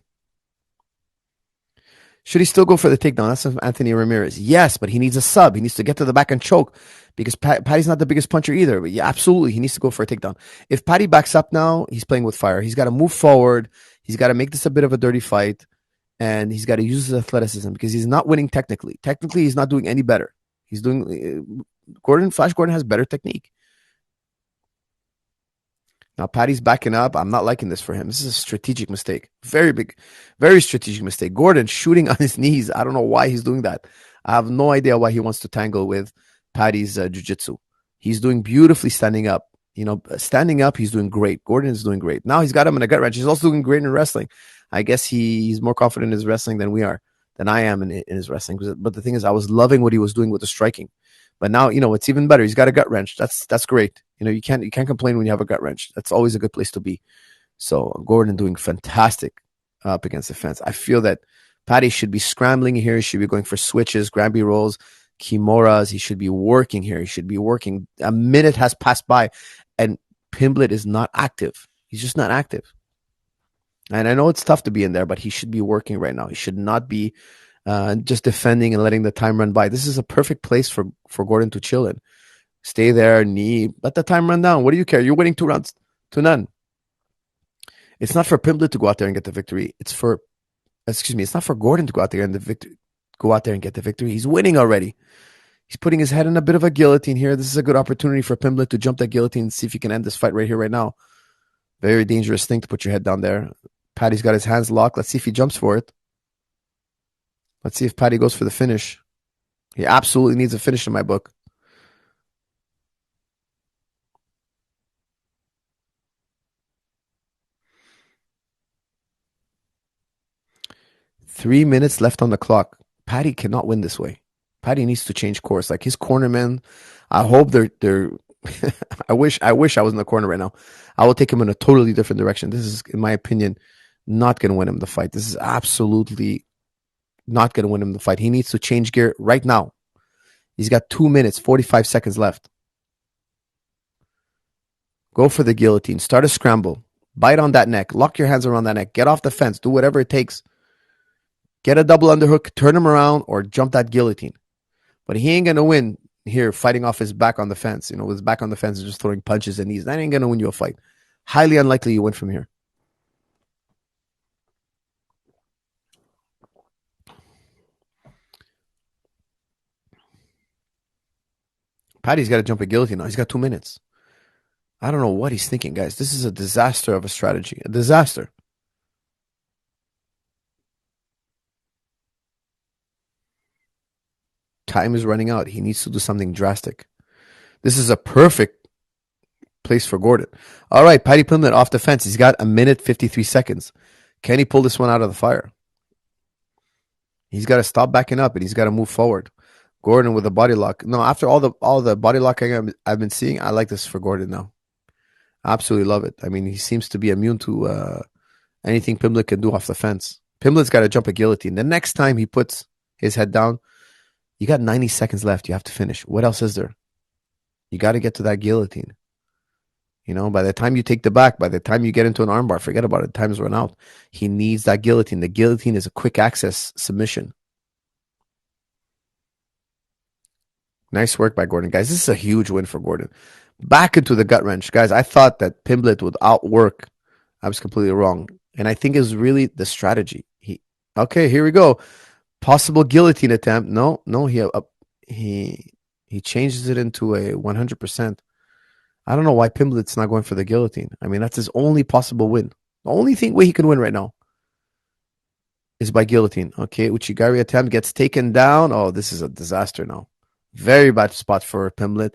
Should he still go for the takedown? That's Anthony Ramirez. Yes, but he needs a sub. He needs to get to the back and choke, because Paddy's not the biggest puncher either. But yeah, absolutely, he needs to go for a takedown. If Paddy backs up now, he's playing with fire. He's got to move forward. He's got to make this a bit of a dirty fight, and he's got to use his athleticism, because he's not winning technically. Technically, he's not doing any better. He's doing Flash Gordon has better technique. Now, Paddy's backing up. I'm not liking this for him. This is a strategic mistake. Very big, very strategic mistake. Gordon shooting on his knees. I don't know why he's doing that. I have no idea why he wants to tangle with Paddy's jiu-jitsu. He's doing beautifully standing up. Standing up, he's doing great. Gordon is doing great. Now he's got him in a gut wrench. He's also doing great in wrestling. I guess he's more confident in his wrestling than I am in his wrestling. But the thing is, I was loving what he was doing with the striking. But now, it's even better. He's got a gut wrench. That's great. You can't complain when you have a gut wrench. That's always a good place to be. So Gordon doing fantastic up against the fence. I feel that Paddy should be scrambling here. He should be going for switches, Granby rolls, Kimuras. He should be working here. He should be working. A minute has passed by, and Pimblett is not active. He's just not active. And I know it's tough to be in there, but he should be working right now. He should not be just defending and letting the time run by. This is a perfect place for Gordon to chill in. Stay there, knee, let the time run down. What do you care? You're winning 2 rounds to none. It's not for Pimblett to go out there and get the victory. It's not for Gordon to go out there and get the victory. He's winning already. He's putting his head in a bit of a guillotine here. This is a good opportunity for Pimblett to jump that guillotine and see if he can end this fight right here, right now. Very dangerous thing to put your head down there. Paddy's got his hands locked. Let's see if he jumps for it. Let's see if Paddy goes for the finish. He absolutely needs a finish in my book. Three minutes left on the clock. Paddy cannot win this way. Paddy needs to change course. Like his cornermen, I hope they're I wish I was in the corner right now. I will take him in a totally different direction. This is, in my opinion, not going to win him the fight. This is absolutely not going to win him the fight. He needs to change gear right now. He's got 2 minutes, 45 seconds left. Go for the guillotine. Start a scramble. Bite on that neck. Lock your hands around that neck. Get off the fence. Do whatever it takes. Get a double underhook. Turn him around or jump that guillotine. But he ain't going to win here fighting off his back on the fence. With his back on the fence and just throwing punches and knees. That ain't going to win you a fight. Highly unlikely you win from here. Paddy's got to jump a guillotine now. He's got 2 minutes. I don't know what he's thinking, guys. This is a disaster of a strategy. A disaster. Time is running out. He needs to do something drastic. This is a perfect place for Gordon. All right, Paddy Pimblett off the fence. He's got 1 minute, 53 seconds. Can he pull this one out of the fire? He's got to stop backing up and he's got to move forward. Gordon with a body lock. No, after all the body locking I've been seeing, I like this for Gordon now. Absolutely love it. I mean, he seems to be immune to anything Pimblett can do off the fence. Pimblett's got to jump a guillotine. The next time he puts his head down, you got 90 seconds left. You have to finish. What else is there? You got to get to that guillotine. By the time you take the back, by the time you get into an armbar, forget about it. Time's run out. He needs that guillotine. The guillotine is a quick access submission. Nice work by Gordon, guys. This is a huge win for Gordon. Back into the gut wrench. Guys, I thought that Pimblett would outwork. I was completely wrong. And I think it was really the strategy. Okay, here we go. Possible guillotine attempt. No, he changes it into a 100%. I don't know why Pimblett's not going for the guillotine. I mean, that's his only possible win. The only way he can win right now is by guillotine. Okay, Uchigari attempt gets taken down. Oh, this is a disaster now. Very bad spot for Pimblett.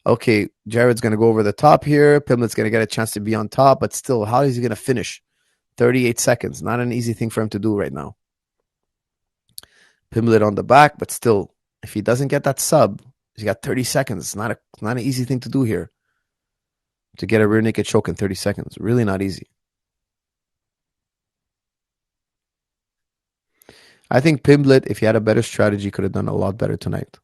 Okay, Jared's going to go over the top here. Pimblett's going to get a chance to be on top, but still, how is he going to finish? 38 seconds. Not an easy thing for him to do right now. Pimblett on the back, but still, if he doesn't get that sub, he's got 30 seconds. It's not an easy thing to do here. to get a rear naked choke in 30 seconds. Really not easy. I think Pimblett, if he had a better strategy, could have done a lot better tonight.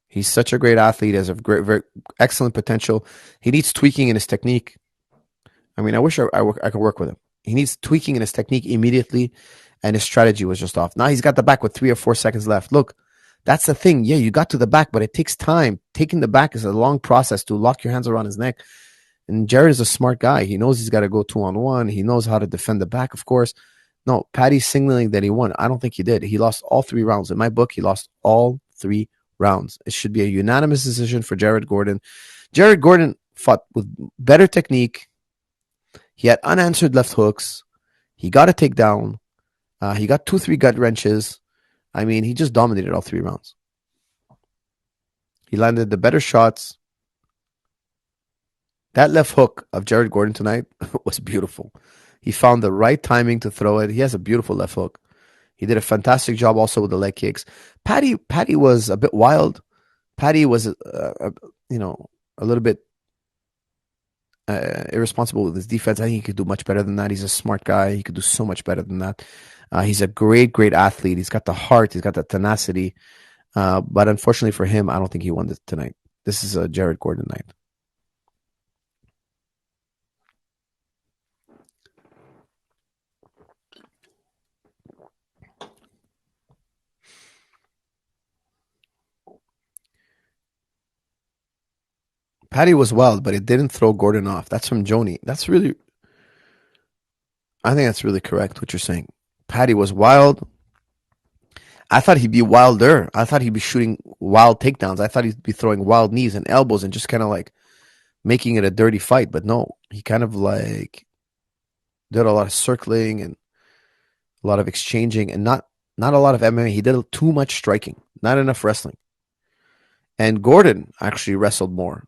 He's such a great athlete, has a great, very excellent potential. He needs tweaking in his technique. I mean, I wish I could work with him. He needs tweaking in his technique immediately, and his strategy was just off. Now he's got the back with 3 or 4 seconds left. Look, that's the thing. Yeah, you got to the back, but it takes time. Taking the back is a long process to lock your hands around his neck. And Jared is a smart guy. He knows he's got to go 2-on-1. He knows how to defend the back, of course. No, Paddy's signaling that he won. I don't think he did. He lost all 3 rounds. In my book, he lost all 3 rounds. It should be a unanimous decision for Jared Gordon. Jared Gordon fought with better technique. He had unanswered left hooks. He got a takedown. He got 2-3 gut wrenches. I mean, he just dominated all 3 rounds. He landed the better shots. That left hook of Jared Gordon tonight was beautiful. He found the right timing to throw it. He has a beautiful left hook. He did a fantastic job also with the leg kicks. Paddy was a bit wild. Paddy was, a little bit irresponsible with his defense. I think he could do much better than that. He's a smart guy. He could do so much better than that. He's a great, great athlete. He's got the heart. He's got the tenacity. But unfortunately for him, I don't think he won this tonight. This is a Jared Gordon night. Paddy was wild, but it didn't throw Gordon off. That's from Joni. I think that's really correct what you're saying. Paddy was wild. I thought he'd be wilder. I thought he'd be shooting wild takedowns. I thought he'd be throwing wild knees and elbows and just kind of like making it a dirty fight. But no, he kind of like did a lot of circling and a lot of exchanging and not a lot of MMA. He did too much striking, not enough wrestling. And Gordon actually wrestled more.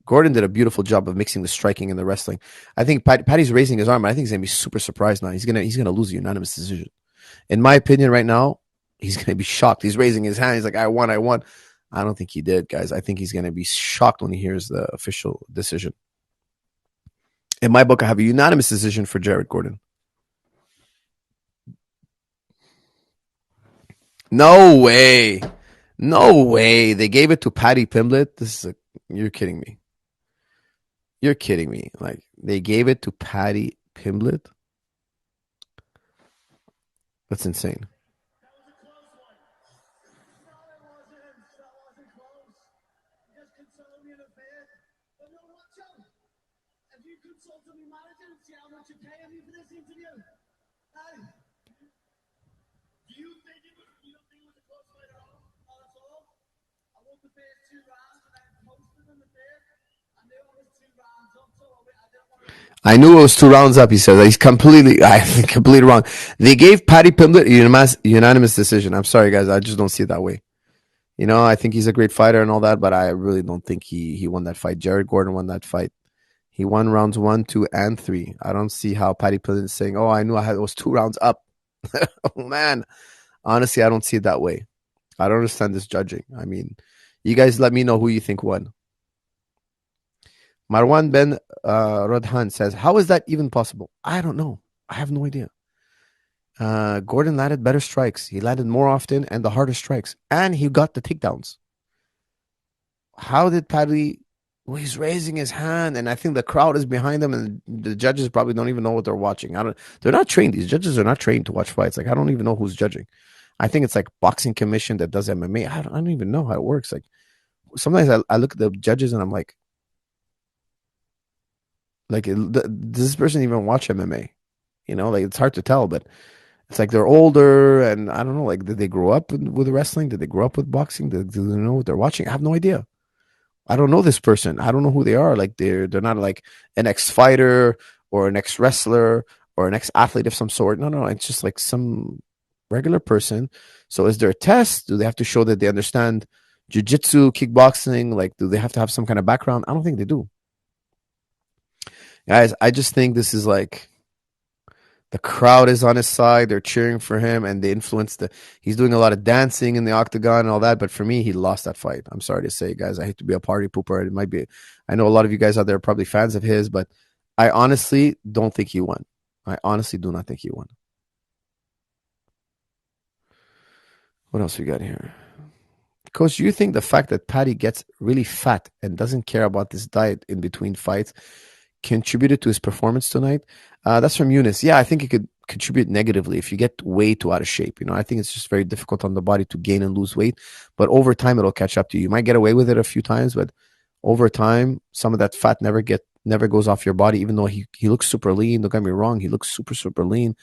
Gordon did a beautiful job of mixing the striking and the wrestling. I think Paddy's raising his arm. I think he's gonna be super surprised now. He's gonna lose a unanimous decision. In my opinion, right now, he's gonna be shocked. He's raising his hand. He's like, I won. I don't think he did, guys. I think he's gonna be shocked when he hears the official decision. In my book, I have a unanimous decision for Jared Gordon. No way. No way. They gave it to Paddy Pimblett. You're kidding me. You're kidding me. Like, they gave it to Paddy Pimblett? That's insane. I knew it was 2 rounds up, he says. He's completely wrong. They gave Paddy Pimblett a unanimous decision. I'm sorry, guys. I just don't see it that way. You know, I think he's a great fighter and all that, but I really don't think he won that fight. Jared Gordon won that fight. He won rounds 1, 2, and 3. I don't see how Paddy Pimblett is saying, oh, I knew it was 2 rounds up. Oh, man. Honestly, I don't see it that way. I don't understand this judging. I mean, you guys let me know who you think won. Marwan Ben Rodhan says, how is that even possible? I don't know. I have no idea. Gordon landed better strikes. He landed more often and the harder strikes. And he got the takedowns. How did Paddy... Well, he's raising his hand, and I think the crowd is behind him, and the judges probably don't even know what they're watching. They're not trained. These judges are not trained to watch fights. Like, I don't even know who's judging. I think it's like boxing commission that does MMA. I don't even know how it works. Like, sometimes I look at the judges and I'm like, does this person even watch MMA? You know, like, it's hard to tell, but it's like they're older, and I don't know, like, did they grow up with wrestling? Did they grow up with boxing? Do they know what they're watching? I have no idea. I don't know this person. I don't know who they are. Like, they're not like an ex-fighter or an ex-wrestler or an ex-athlete of some sort. No. It's just like some regular person. So is there a test? Do they have to show that they understand jiu-jitsu, kickboxing? Like, do they have to have some kind of background? I don't think they do. Guys, I just think this is like The crowd is on his side. They're cheering for him, and they influence the. He's doing a lot of dancing in the octagon and all that. But for me, he lost that fight. I'm sorry to say, guys. I hate to be a party pooper. It might be. I know a lot of you guys out there are probably fans of his, but I honestly don't think he won. I honestly do not think he won. What else we got here? Coach, do you think the fact that Paddy gets really fat and doesn't care about this diet in between fights contributed to his performance tonight? That's from Eunice. Yeah, I think it could contribute negatively if you get way too out of shape. I think it's just very difficult on the body to gain and lose weight, but over time it'll catch up to you. You might get away with it a few times, but over time, some of that fat never goes off your body. Even though he looks super lean, don't get me wrong, he looks super lean.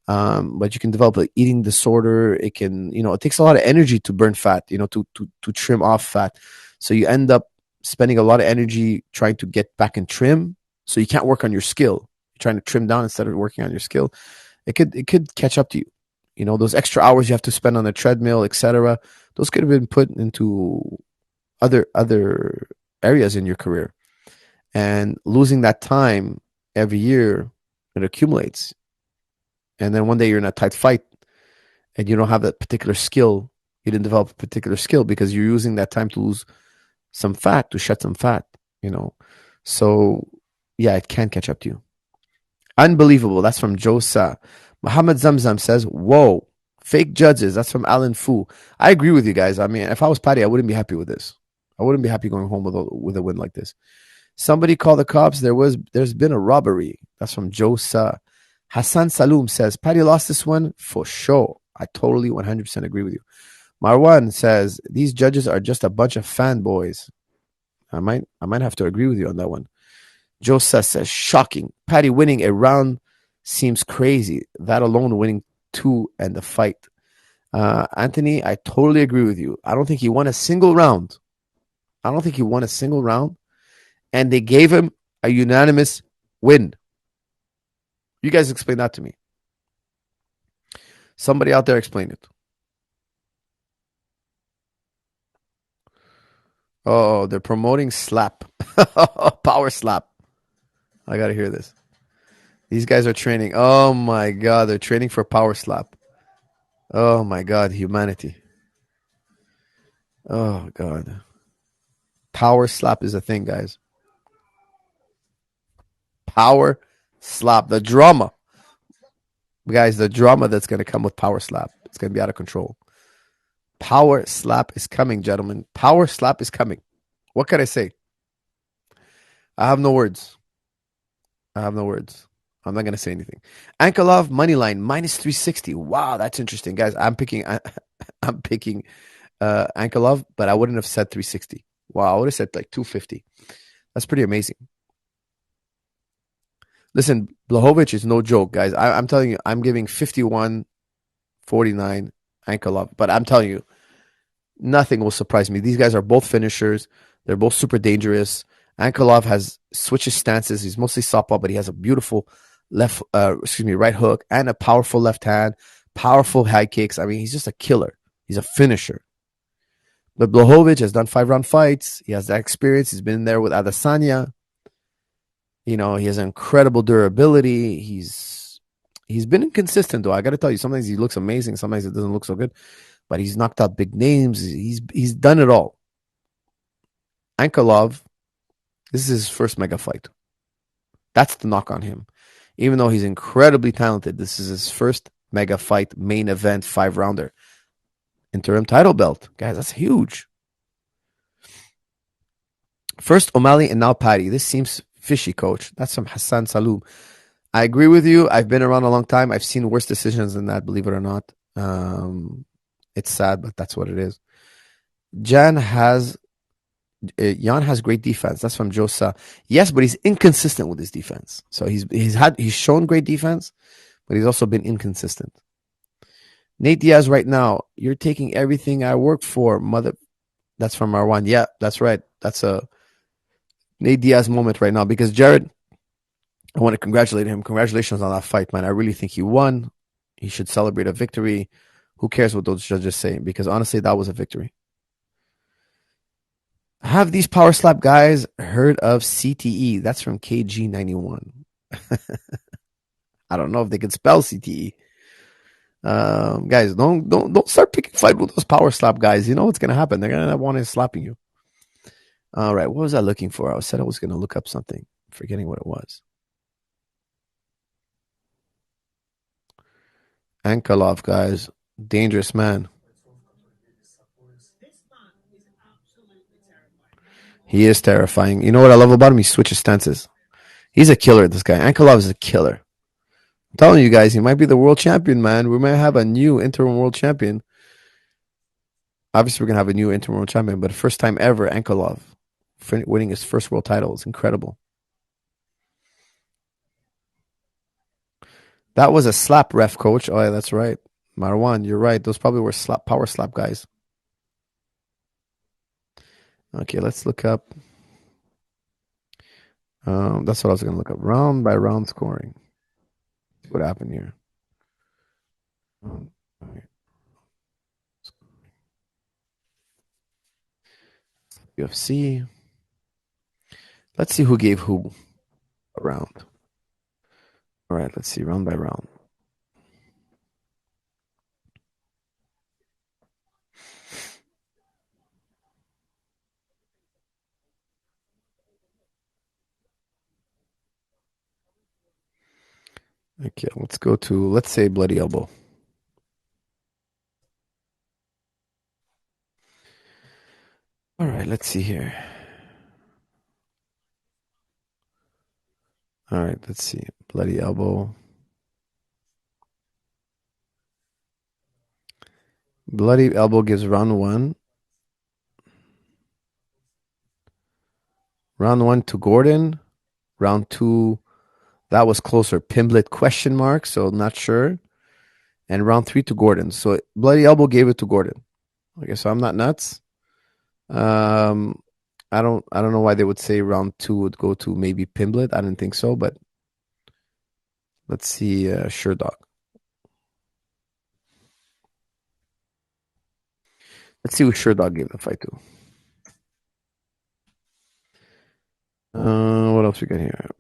But you can develop an eating disorder. It can, it takes a lot of energy to burn fat, to trim off fat. So you end up spending a lot of energy trying to get back in trim. So you can't work on your skill. You're trying to trim down instead of working on your skill. It could catch up to you. Those extra hours you have to spend on the treadmill, etc. Those could have been put into other areas in your career. And losing that time every year, it accumulates. And then one day you're in a tight fight and you don't have that particular skill. You didn't develop a particular skill because you're using that time to lose some fat, to shed some fat, So, yeah, it can catch up to you. Unbelievable. That's from Joe Sa. Muhammad Zamzam says, whoa, fake judges. That's from Alan Fu. I agree with you guys. I mean, if I was Paddy, I wouldn't be happy with this. I wouldn't be happy going home with a win like this. Somebody call the cops. There's been a robbery. That's from Joe Sa. Hassan Saloom says, Paddy lost this one for sure. I totally 100% agree with you. Marwan says, these judges are just a bunch of fanboys. I might have to agree with you on that one. Josa says, shocking. Paddy winning a round seems crazy. That alone winning 2 and the fight. Anthony, I totally agree with you. I don't think he won a single round. And they gave him a unanimous win. You guys explain that to me. Somebody out there explain it. Oh, they're promoting slap. Power slap. I got to hear this. These guys are training. Oh, my God. They're training for power slap. Oh, my God. Humanity. Oh, God. Power slap is a thing, guys. Power slap. The drama. Guys, the drama that's going to come with power slap. It's going to be out of control. Power slap is coming, gentlemen. Power slap is coming. What can I say? I have no words. I'm not going to say anything. Ankalaev money line minus 360. Wow, that's interesting, guys. I'm picking Ankalaev, but I wouldn't have said 360. Wow, I would have said like 250. That's pretty amazing. Listen, Błachowicz is no joke, guys. I'm telling you, I'm giving 51-49 Ankalaev, but I'm telling you, nothing will surprise me. These guys are both finishers. They're both super dangerous. Ankalaev has switches stances. He's mostly southpaw, but he has a beautiful right hook and a powerful left hand, powerful high kicks. I mean, he's just a killer. He's a finisher. But Błachowicz has done 5-round fights. He has that experience. He's been there with Adesanya. He has incredible durability. He's been inconsistent, though. I got to tell you, sometimes he looks amazing. Sometimes it doesn't look so good. But he's knocked out big names. He's done it all. Ankalaev, this is his first mega fight. That's the knock on him. Even though he's incredibly talented, this is his first mega fight, main event, 5-rounder. Interim title belt. Guys, that's huge. First O'Malley and now Paddy. This seems fishy, coach. That's from Hassan Saloom. I agree with you. I've been around a long time. I've seen worse decisions than that, believe it or not. It's sad, but that's what it is. Jan has great defense. That's from Josa. Yes, but he's inconsistent with his defense. So he's shown great defense, but he's also been inconsistent. Nate Diaz right now, you're taking everything I worked for, mother. That's from Marwan. Yeah, that's right. That's a Nate Diaz moment right now because Jared, I want to congratulate him. Congratulations on that fight, man. I really think he won. He should celebrate a victory. Who cares what those judges say? Because honestly, that was a victory. Have these power slap guys heard of CTE? That's from KG91. I don't know if they can spell CTE. Guys, don't start picking fight with those power slap guys. You know what's gonna happen. They're gonna end up wanting to slapping you. All right, what was I looking for? I said I was gonna look up something, forgetting what it was. Ankalaev, guys, dangerous man. He is terrifying. You know what I love about him? He switches stances. He's a killer. This guy, Ankalaev, is a killer. I'm telling you guys, he might be the world champion, man. We might have a new interim world champion. Obviously, we're gonna have a new interim world champion, but first time ever, Ankalaev winning his first world title is incredible. That was a slap ref, coach. Oh, yeah, that's right. Marwan, you're right. Those probably were power slap guys. Okay, let's look up. That's what I was going to look up. Round by round scoring. What happened here? UFC. Let's see who gave who a round. All right, let's see round by round. Okay, let's go to, let's say, bloody elbow. All right, let's see here. All right, let's see. Bloody elbow. Bloody elbow gives round one. Round one to Gordon. Round two, that was closer. Pimblet question mark, so not sure. And round three to Gordon. So bloody elbow gave it to Gordon. Okay, so I'm not nuts. Um, I don't know why they would say round two would go to maybe Pimblet. I didn't think so, but let's see. Sure dog. Let's see who Sure Dog gave the fight to. What else we got here?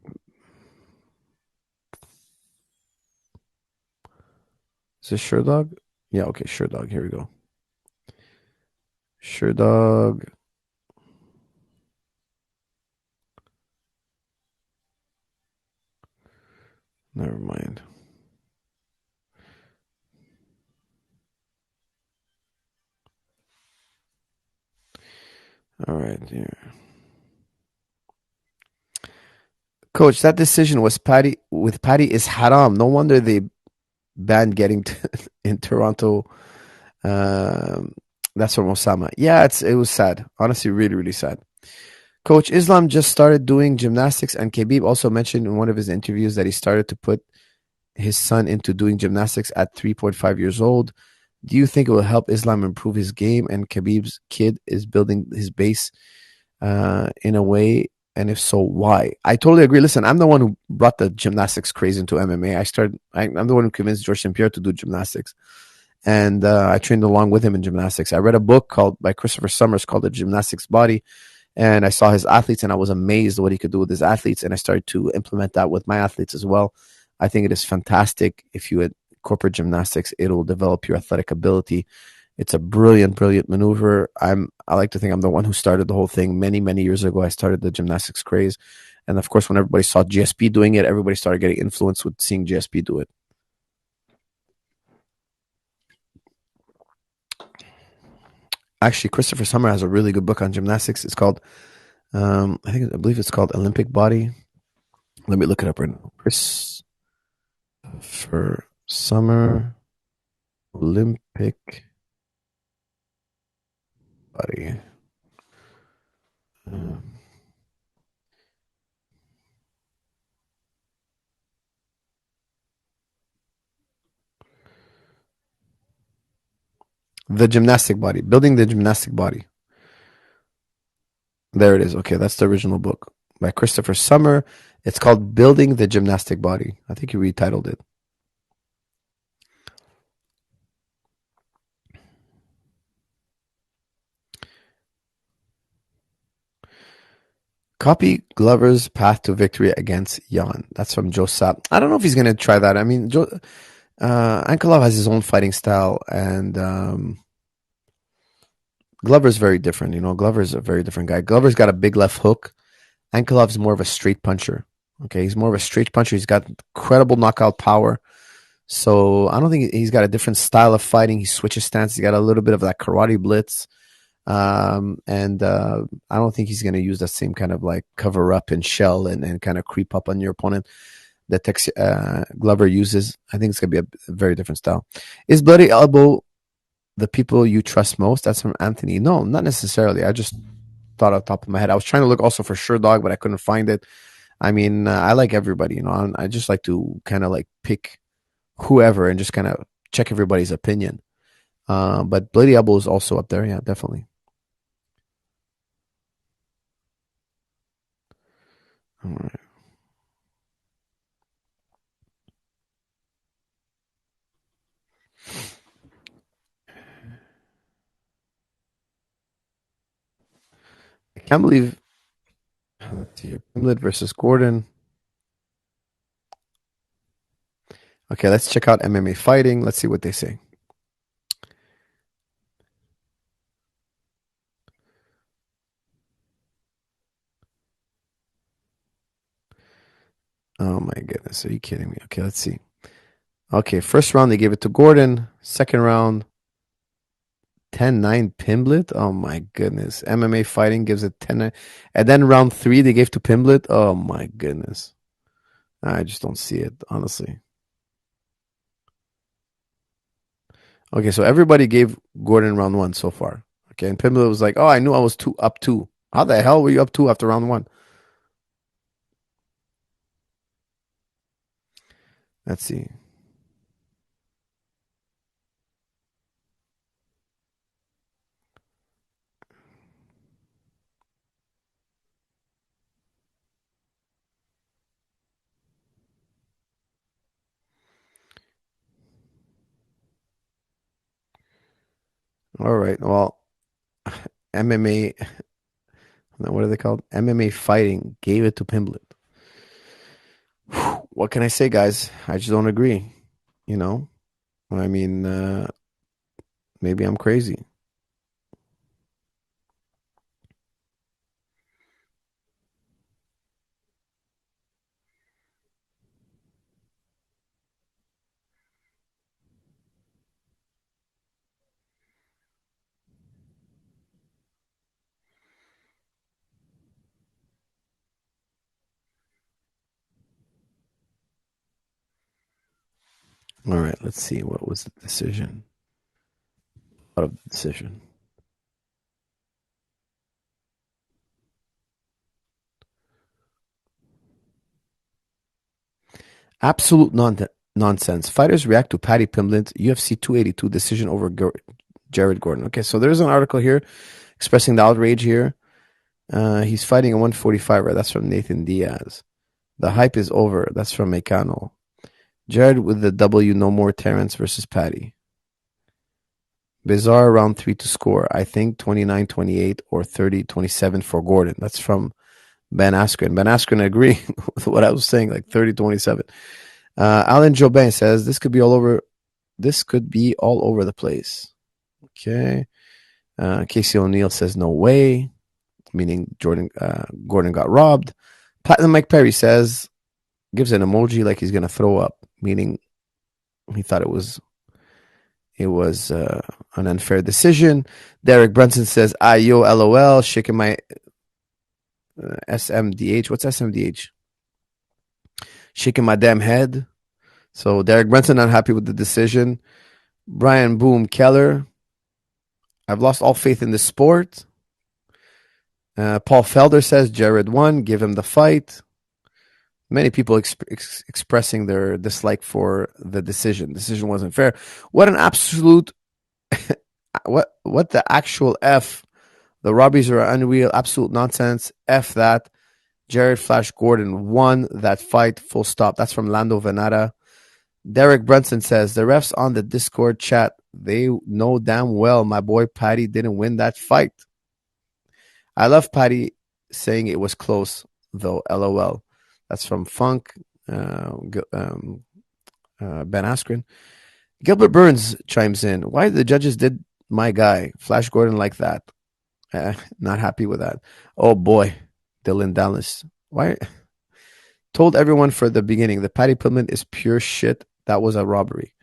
Is this Sure Dog? Yeah, okay, Sure Dog. Here we go. Sure Dog. Never mind. All right, here. Coach, that decision was Patty with Patty is haram. No wonder they banned getting in Toronto. Um, that's from Osama. Yeah, it was sad. Honestly, really, really sad. Coach, Islam just started doing gymnastics, and Khabib also mentioned in one of his interviews that he started to put his son into doing gymnastics at 3.5 years old. Do you think it will help Islam improve his game? And Khabib's kid is building his base in a way. And if so, why? I totally agree. Listen, I'm the one who brought the gymnastics craze into MMA. I'm the one who convinced George St. Pierre to do gymnastics. And I trained along with him in gymnastics. I read a book called by Christopher Summers called The Gymnastics Body. And I saw his athletes and I was amazed what he could do with his athletes. And I started to implement that with my athletes as well. I think it is fantastic. If you incorporate gymnastics, it'll develop your athletic ability. It's a brilliant, brilliant maneuver. I like to think I'm the one who started the whole thing many, many years ago. I started the gymnastics craze. And of course, when everybody saw GSP doing it, everybody started getting influenced with seeing GSP do it. Actually, Christopher Summer has a really good book on gymnastics. It's called, I believe it's called Olympic Body. Let me look it up right now. Christopher Summer, Olympic Body. The gymnastic body, building the gymnastic body. There it is. Okay, that's the original book by Christopher Summer. It's called Building the Gymnastic Body. I think he retitled it. Copy Glover's path to victory against Jan. That's from Joe Sapp. I don't know if he's going to try that. I mean, Ankalaev has his own fighting style, and Glover's very different. Glover's a very different guy. Glover's got a big left hook. Ankalaev's more of a straight puncher. Okay, he's more of a straight puncher. He's got incredible knockout power. So I don't think he's got a different style of fighting. He switches stance. He's got a little bit of that karate blitz. And I don't think he's going to use that same kind of like cover up and shell and kind of creep up on your opponent that Glover uses. I think it's going to be a very different style. Is Bloody Elbow the people you trust most? That's from Anthony. No, not necessarily. I just thought off the top of my head. I was trying to look also for Sure Dog, but I couldn't find it. I mean, I like everybody, I just like to kind of like pick whoever and just kind of check everybody's opinion. But Bloody Elbow is also up there. Yeah, definitely. All right. I can't believe. Let's see here. Pimlet versus Gordon. Okay, let's check out MMA fighting. Let's see what they say. Oh my goodness, are you kidding me? Okay, let's see. Okay, first round they gave it to Gordon. Second round, 10-9 Pimblett. Oh my goodness. MMA fighting gives it 10-9. And then round 3 they gave to Pimblett. Oh my goodness. I just don't see it, honestly. Okay, so everybody gave Gordon round 1 so far. Okay, and Pimblett was like, "Oh, I knew I was up 2. How the hell were you up 2 after round 1?" Let's see. All right. Well, MMA, what are they called? MMA fighting gave it to Pimblett. What can I say, guys? I just don't agree. You know, I mean, maybe I'm crazy. All right, let's see. What was the decision? Out of the decision. Absolute nonsense. Fighters react to Paddy Pimblett's UFC 282 decision over Jared Gordon. Okay, so there's an article here expressing the outrage here. He's fighting a 145, right? That's from Nathan Diaz. The hype is over. That's from Mecano. Jared with the W, no more Terrence versus Paddy. Bizarre round 3 to score. I think 29-28 or 30-27 for Gordon. That's from Ben Askren. Ben Askren agreeing with what I was saying, like 30-27. Alan Jobin says this could be all over. This could be all over the place. Okay. Casey O'Neill says no way, meaning Gordon got robbed. Platinum Mike Perry says, gives an emoji like he's gonna throw up, meaning he thought it was an unfair decision. Derek Brunson says, yo, LOL, shaking my SMDH. What's SMDH? Shaking my damn head. So Derek Brunson not happy with the decision. Brian Boom Keller, I've lost all faith in the sport. Paul Felder says Jared won, give him the fight. Many people expressing their dislike for the decision. The decision wasn't fair. What an absolute what the actual F. The robberies are unreal, absolute nonsense. F that. Jared Flash Gordon won that fight, full stop. That's from Lando Venata. Derek Brunson says, the refs on the Discord chat, they know damn well my boy Paddy didn't win that fight. I love Paddy saying it was close, though. LOL. That's from Funk, Ben Askren. Gilbert Burns chimes in. Why the judges did my guy, Flash Gordon, like that? Not happy with that. Oh boy, Dylan Dallas. Why? Told everyone for the beginning, the Patty Pillman is pure shit. That was a robbery.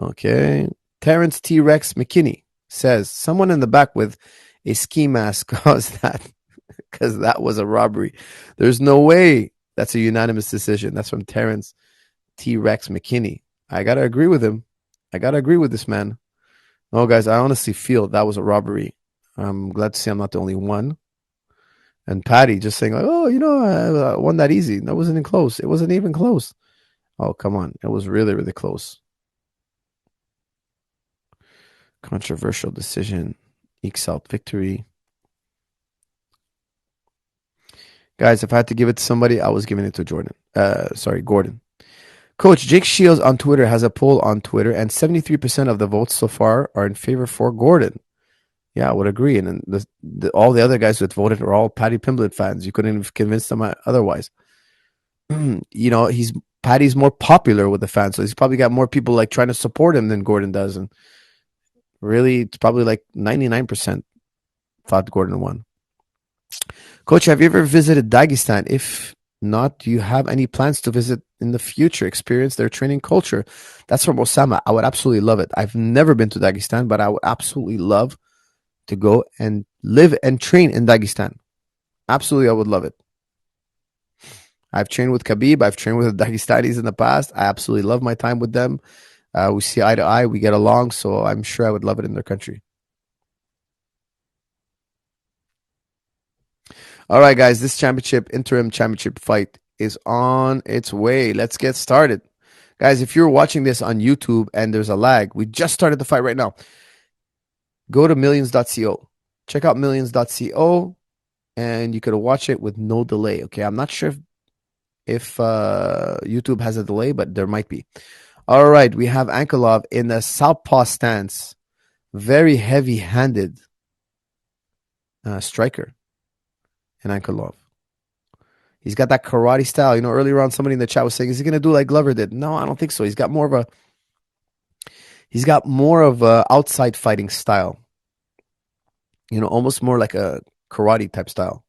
Okay. Terrence T. Rex McKinney says someone in the back with a ski mask caused that because that was a robbery. There's no way that's a unanimous decision. That's from Terrence T. Rex McKinney. I gotta agree with him. I gotta agree with this man. No, guys, I honestly feel that was a robbery. I'm glad to see I'm not the only one. And Patty just saying like, "Oh, I won that easy." That wasn't even close. It wasn't even close. Oh, come on. It was really, really close. Controversial decision ekes out victory. Guys, if I had to give it to somebody, I was giving it to Gordon. Coach Jake Shields on Twitter has a poll on Twitter, and 73% of the votes so far are in favor for Gordon. Yeah, I would agree. And all the other guys that voted are all Patty Pimblett fans. You couldn't have convinced them otherwise. Patty's more popular with the fans, so he's probably got more people like trying to support him than Gordon does. And really, it's probably like 99% thought Gordon won. Coach, have you ever visited Dagestan? If not, do you have any plans to visit in the future, experience their training culture? That's from Osama. I would absolutely love it. I've never been to Dagestan, but I would absolutely love to go and live and train in Dagestan. Absolutely, I would love it. I've trained with Khabib. I've trained with the Dagestanis in the past. I absolutely love my time with them. We see eye to eye. We get along, so I'm sure I would love it in their country. All right, guys, this interim championship fight is on its way. Let's get started. Guys, if you're watching this on YouTube and there's a lag, we just started the fight right now. Go to millions.co. Check out millions.co and you could watch it with no delay. Okay, I'm not sure if YouTube has a delay, but there might be. All right, we have Ankalaev in a southpaw stance. Very heavy-handed striker in Ankalaev. He's got that karate style. Earlier on, somebody in the chat was saying, "Is he going to do like Glover did?" No, I don't think so. He's got more of a outside fighting style. Almost more like a karate type style.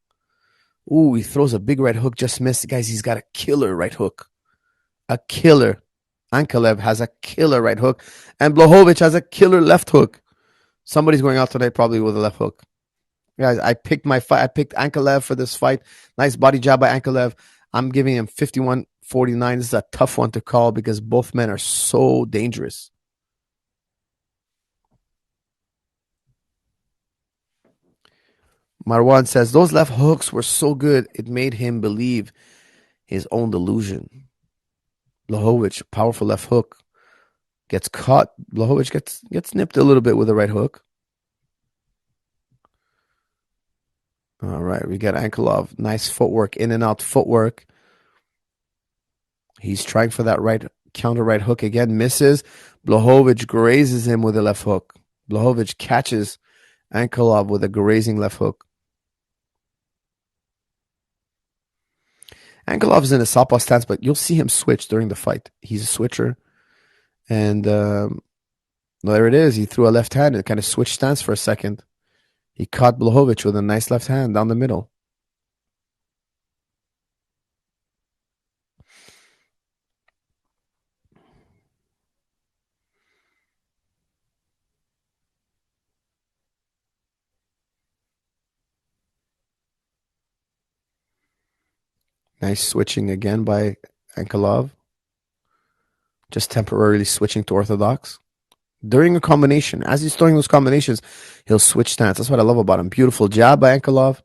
Ooh, he throws a big right hook, just missed. Guys, he's got a killer right hook. A killer. Ankalaev has a killer right hook. And Błachowicz has a killer left hook. Somebody's going out tonight probably with a left hook. Guys, I picked my fight. I picked Ankalaev for this fight. Nice body jab by Ankalaev. I'm giving him 51-49. This is a tough one to call because both men are so dangerous. Marwan says, those left hooks were so good, it made him believe his own delusion. Błachowicz, powerful left hook. Gets caught. Błachowicz gets nipped a little bit with the right hook. All right, we got Ankalaev. Nice footwork, in and out footwork. He's trying for that counter right hook again. Misses. Błachowicz grazes him with a left hook. Błachowicz catches Ankalaev with a grazing left hook. Ankalaev's in a southpaw stance, but you'll see him switch during the fight. He's a switcher. And there it is. He threw a left hand and kind of switched stance for a second. He caught Błachowicz with a nice left hand down the middle. Nice switching again by Ankalaev. Just temporarily switching to orthodox. During a combination, as he's throwing those combinations, he'll switch stance. That's what I love about him. Beautiful jab by Ankalaev.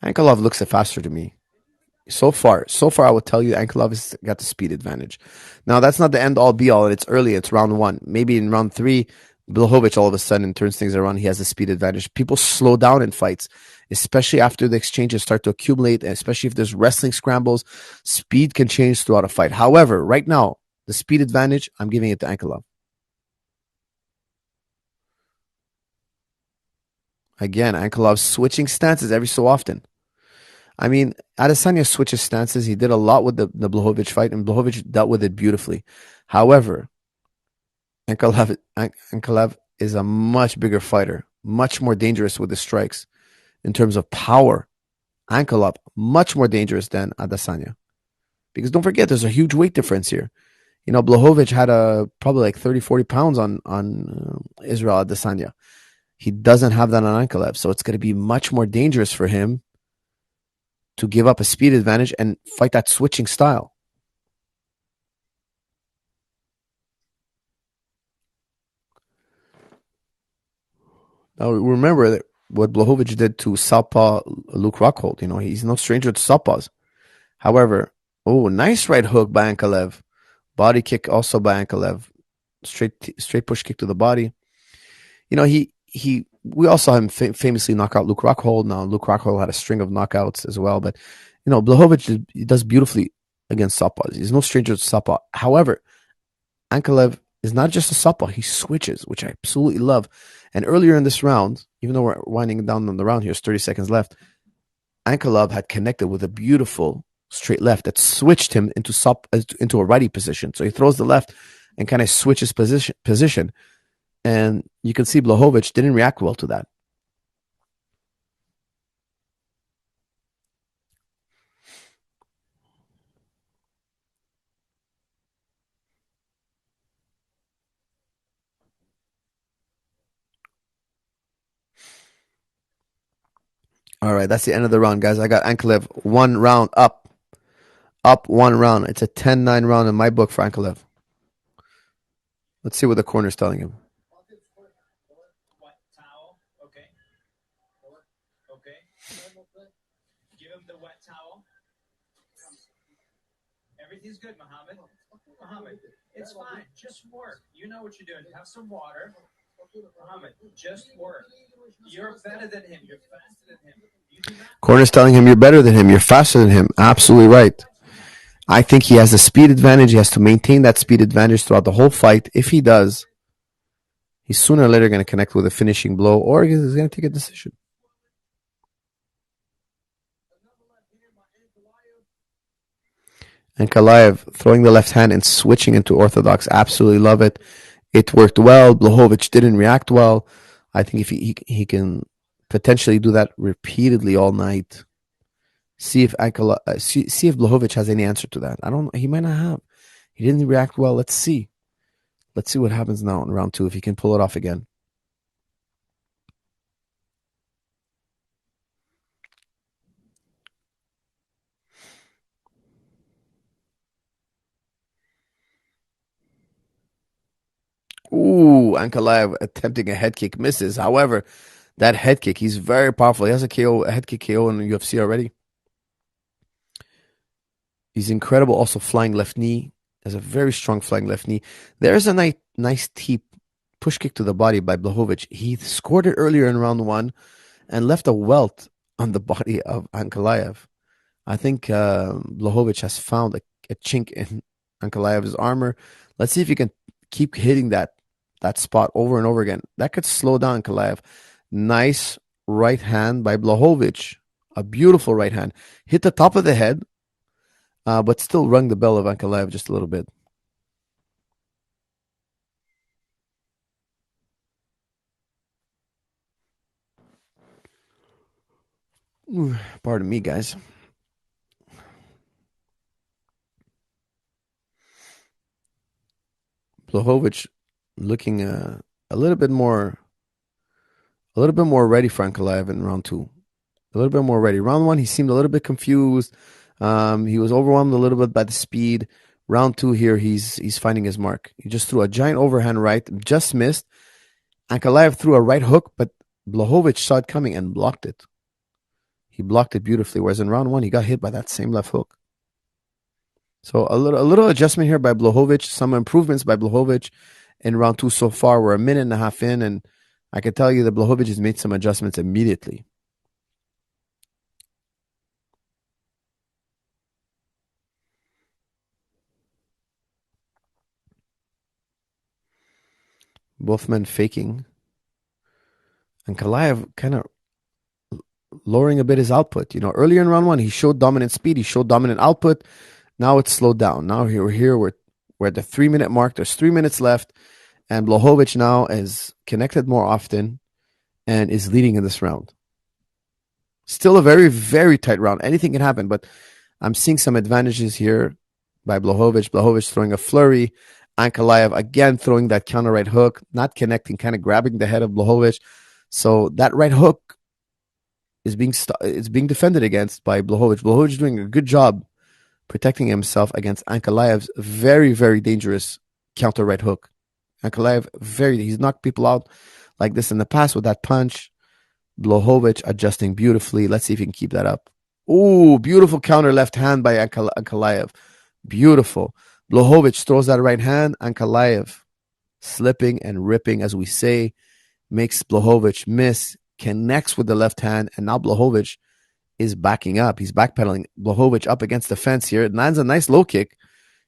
Ankalaev looks faster to me. So far, I would tell you Ankalaev has got the speed advantage. Now, that's not the end all be all, and it's early. It's round one. Maybe in round three, Błachowicz all of a sudden turns things around. He has the speed advantage. People slow down in fights, especially after the exchanges start to accumulate, and especially if there's wrestling scrambles. Speed can change throughout a fight. However, right now, the speed advantage, I'm giving it to Ankalaev. Again, Ankalaev switching stances every so often. I mean, Adesanya switches stances. He did a lot with the Błachowicz fight, and Błachowicz dealt with it beautifully. However, Ankalaev is a much bigger fighter, much more dangerous with the strikes in terms of power. Ankalaev, much more dangerous than Adesanya. Because don't forget, there's a huge weight difference here. You know, Błachowicz had probably like 30, 40 pounds on Israel Adesanya. He doesn't have that on Ankalaev, so it's going to be much more dangerous for him to give up a speed advantage and fight that switching style. Now, remember that what Błachowicz did to Southpaw Luke Rockhold. You know, he's no stranger to Southpaws. However, nice right hook by Ankalaev. Body kick also by Ankalaev. Straight push kick to the body. You know, we also saw him famously knock out Luke Rockhold. Now, Luke Rockhold had a string of knockouts as well. But, you know, Błachowicz does beautifully against Southpaws. He's no stranger to Southpaw. However, Ankalaev is not just a southpaw. He switches, which I absolutely love. And earlier in this round, even though we're winding down on the round here, there's 30 seconds left, Ankalaev had connected with a beautiful straight left that switched him into a righty position. So he throws the left and kind of switches position. And you can see Błachowicz didn't react well to that. All right, that's the end of the round, guys. I got Ankalaev 1 round up 1 round. It's a 10-9 round in my book for Ankalaev. Let's see what the corner's telling him. Give him the wet towel. Everything's good, Muhammad. Muhammad, it's fine. Just work. You know what you're doing. Have some water. Muhammad, just work. You're better than him. You're faster than him. Corner's telling him you're better than him. You're faster than him. Absolutely right. I think he has a speed advantage. He has to maintain that speed advantage throughout the whole fight. If he does, he's sooner or later going to connect with a finishing blow, or he's going to take a decision. Ankalaev throwing the left hand and switching into orthodox. Absolutely love it. It worked well. Błachowicz didn't react well. I think if he can potentially do that repeatedly all night, see if Błachowicz has any answer to that. I don't. He might not have. He didn't react well. Let's see. Let's see what happens now in round 2 if he can pull it off again. Ooh, Ankalaev attempting a head kick misses. However, that head kick, he's very powerful. He has a head kick KO in the UFC already. He's incredible. Also, flying left knee. Has a very strong flying left knee. There's a nice deep push kick to the body by Błachowicz. He scored it earlier in round 1 and left a welt on the body of Ankalaev. I think Błachowicz has found a chink in Ankalaev's armor. Let's see if he can keep hitting that spot over and over again. That could slow down Ankalaev. Nice right hand by Błachowicz. A beautiful right hand. Hit the top of the head, but still rung the bell of Ankalaev just a little bit. Ooh, pardon me, guys. Błachowicz looking a little bit more ready for Ankalaev in round 2. A little bit more ready. Round 1, he seemed a little bit confused. He was overwhelmed a little bit by the speed. Round 2 here, he's finding his mark. He just threw a giant overhand right, just missed. Ankalaev threw a right hook, but Błachowicz saw it coming and blocked it. He blocked it beautifully. Whereas in round one, he got hit by that same left hook. So a little adjustment here by Błachowicz. Some improvements by Błachowicz in round two so far. We're a minute and a half in, and I can tell you that Błachowicz has made some adjustments immediately. Both men faking. Ankalaev kind of lowering a bit his output. You know, earlier in round one, he showed dominant speed. He showed dominant output. Now it's slowed down. Now we're at the 3-minute mark. There's 3 minutes left. And Błachowicz now is connected more often and is leading in this round. Still a very, very tight round. Anything can happen, but I'm seeing some advantages here by Błachowicz. Błachowicz throwing a flurry. Ankalaev again throwing that counter right hook, not connecting, kind of grabbing the head of Błachowicz. So that right hook is being defended against by Błachowicz. Błachowicz doing a good job protecting himself against Ankalaev's very, very dangerous counter right hook. Ankalaev, he's knocked people out like this in the past with that punch. Błachowicz adjusting beautifully. Let's see if he can keep that up. Ooh, beautiful counter left hand by Ankalaev. Beautiful. Błachowicz throws that right hand. Ankalaev slipping and ripping, as we say, makes Błachowicz miss, connects with the left hand, and now Błachowicz is backing up. He's backpedaling. Błachowicz up against the fence here. It lands a nice low kick.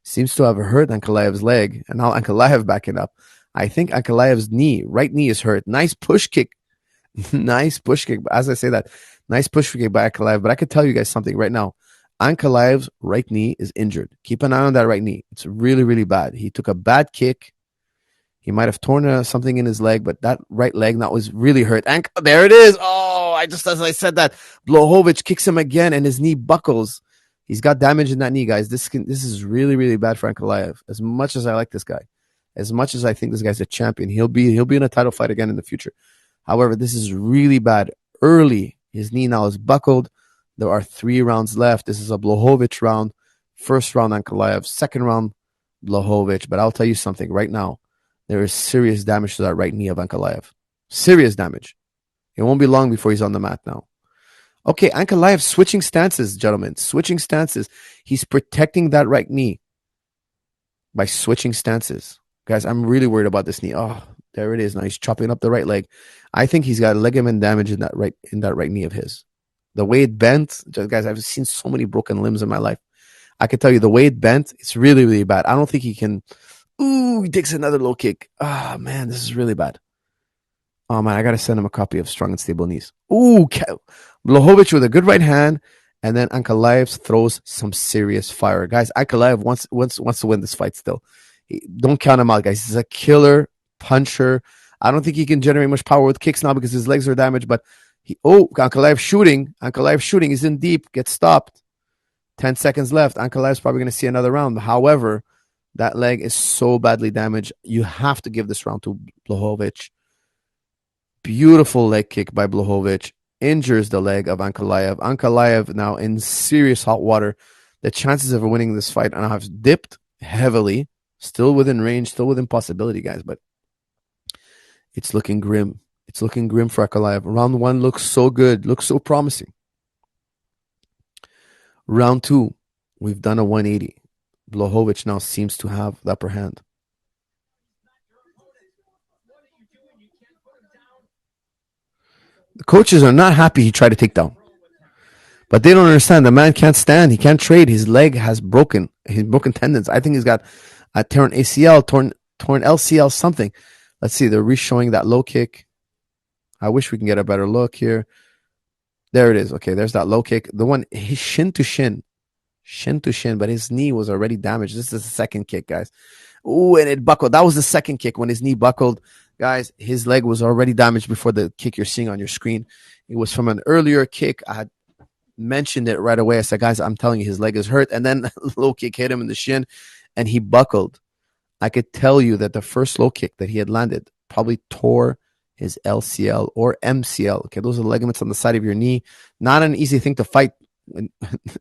Seems to have hurt Ankalaev's leg, and now Ankalaev backing up. I think Ankalaev's right knee is hurt. Nice push kick. Nice push kick. As I say that, nice push kick by Ankalaev. But I could tell you guys something right now. Ankalaev's right knee is injured. Keep an eye on that right knee. It's really, really bad. He took a bad kick. He might have torn something in his leg, but that right leg now was really hurt. There it is. Oh, as I said that, Błachowicz kicks him again, and his knee buckles. He's got damage in that knee, guys. This is really, really bad for Ankalaev. As much as I like this guy, as much as I think this guy's a champion, he'll be in a title fight again in the future. However, this is really bad. Early, his knee now is buckled. There are 3 rounds left. This is a Błachowicz round. First round, Ankalaev. Second round, Błachowicz. But I'll tell you something right now. There is serious damage to that right knee of Ankalaev. Serious damage. It won't be long before he's on the mat now. Okay, Ankalaev switching stances, gentlemen. Switching stances. He's protecting that right knee by switching stances. Guys, I'm really worried about this knee. Oh, there it is. Now he's chopping up the right leg. I think he's got ligament damage in that right knee of his. The way it bent, guys, I've seen so many broken limbs in my life. I can tell you the way it bent, it's really, really bad. I don't think he can. Ooh, he takes another low kick. Oh, man, this is really bad. Oh, man, I got to send him a copy of Strong and Stable Knees. Ooh, Błachowicz with a good right hand, and then Ankalaev throws some serious fire. Guys, Ankalaev wants to win this fight still. Don't count him out, guys. He's a killer puncher. I don't think he can generate much power with kicks now because his legs are damaged, but Ankalaev shooting. He's in deep, gets stopped. 10 seconds left. Ankalaev's probably going to see another round. However, that leg is so badly damaged. You have to give this round to Błachowicz. Beautiful leg kick by Błachowicz. Injures the leg of Ankalaev. Ankalaev now in serious hot water. The chances of winning this fight have dipped heavily. Still within range, still within possibility, guys. But it's looking grim. It's looking grim for Ankalaev. Round 1 looks so good. Looks so promising. Round 2, we've done a 180. Błachowicz now seems to have the upper hand. The coaches are not happy he tried to take down. But they don't understand. The man can't stand. He can't trade. His leg has broken. He's broken tendons. I think he's got a torn ACL, torn LCL, something. Let's see. They're re-showing that low kick. I wish we can get a better look here. There it is. Okay, there's that low kick. The one, shin to shin, but his knee was already damaged. This is the second kick, guys. Ooh, and it buckled. That was the second kick when his knee buckled. Guys, his leg was already damaged before the kick you're seeing on your screen. It was from an earlier kick. I had mentioned it right away. I said, guys, I'm telling you, his leg is hurt. And then low kick hit him in the shin, and he buckled. I could tell you that the first low kick that he had landed probably tore his LCL or MCL. Okay, those are ligaments on the side of your knee. Not an easy thing to fight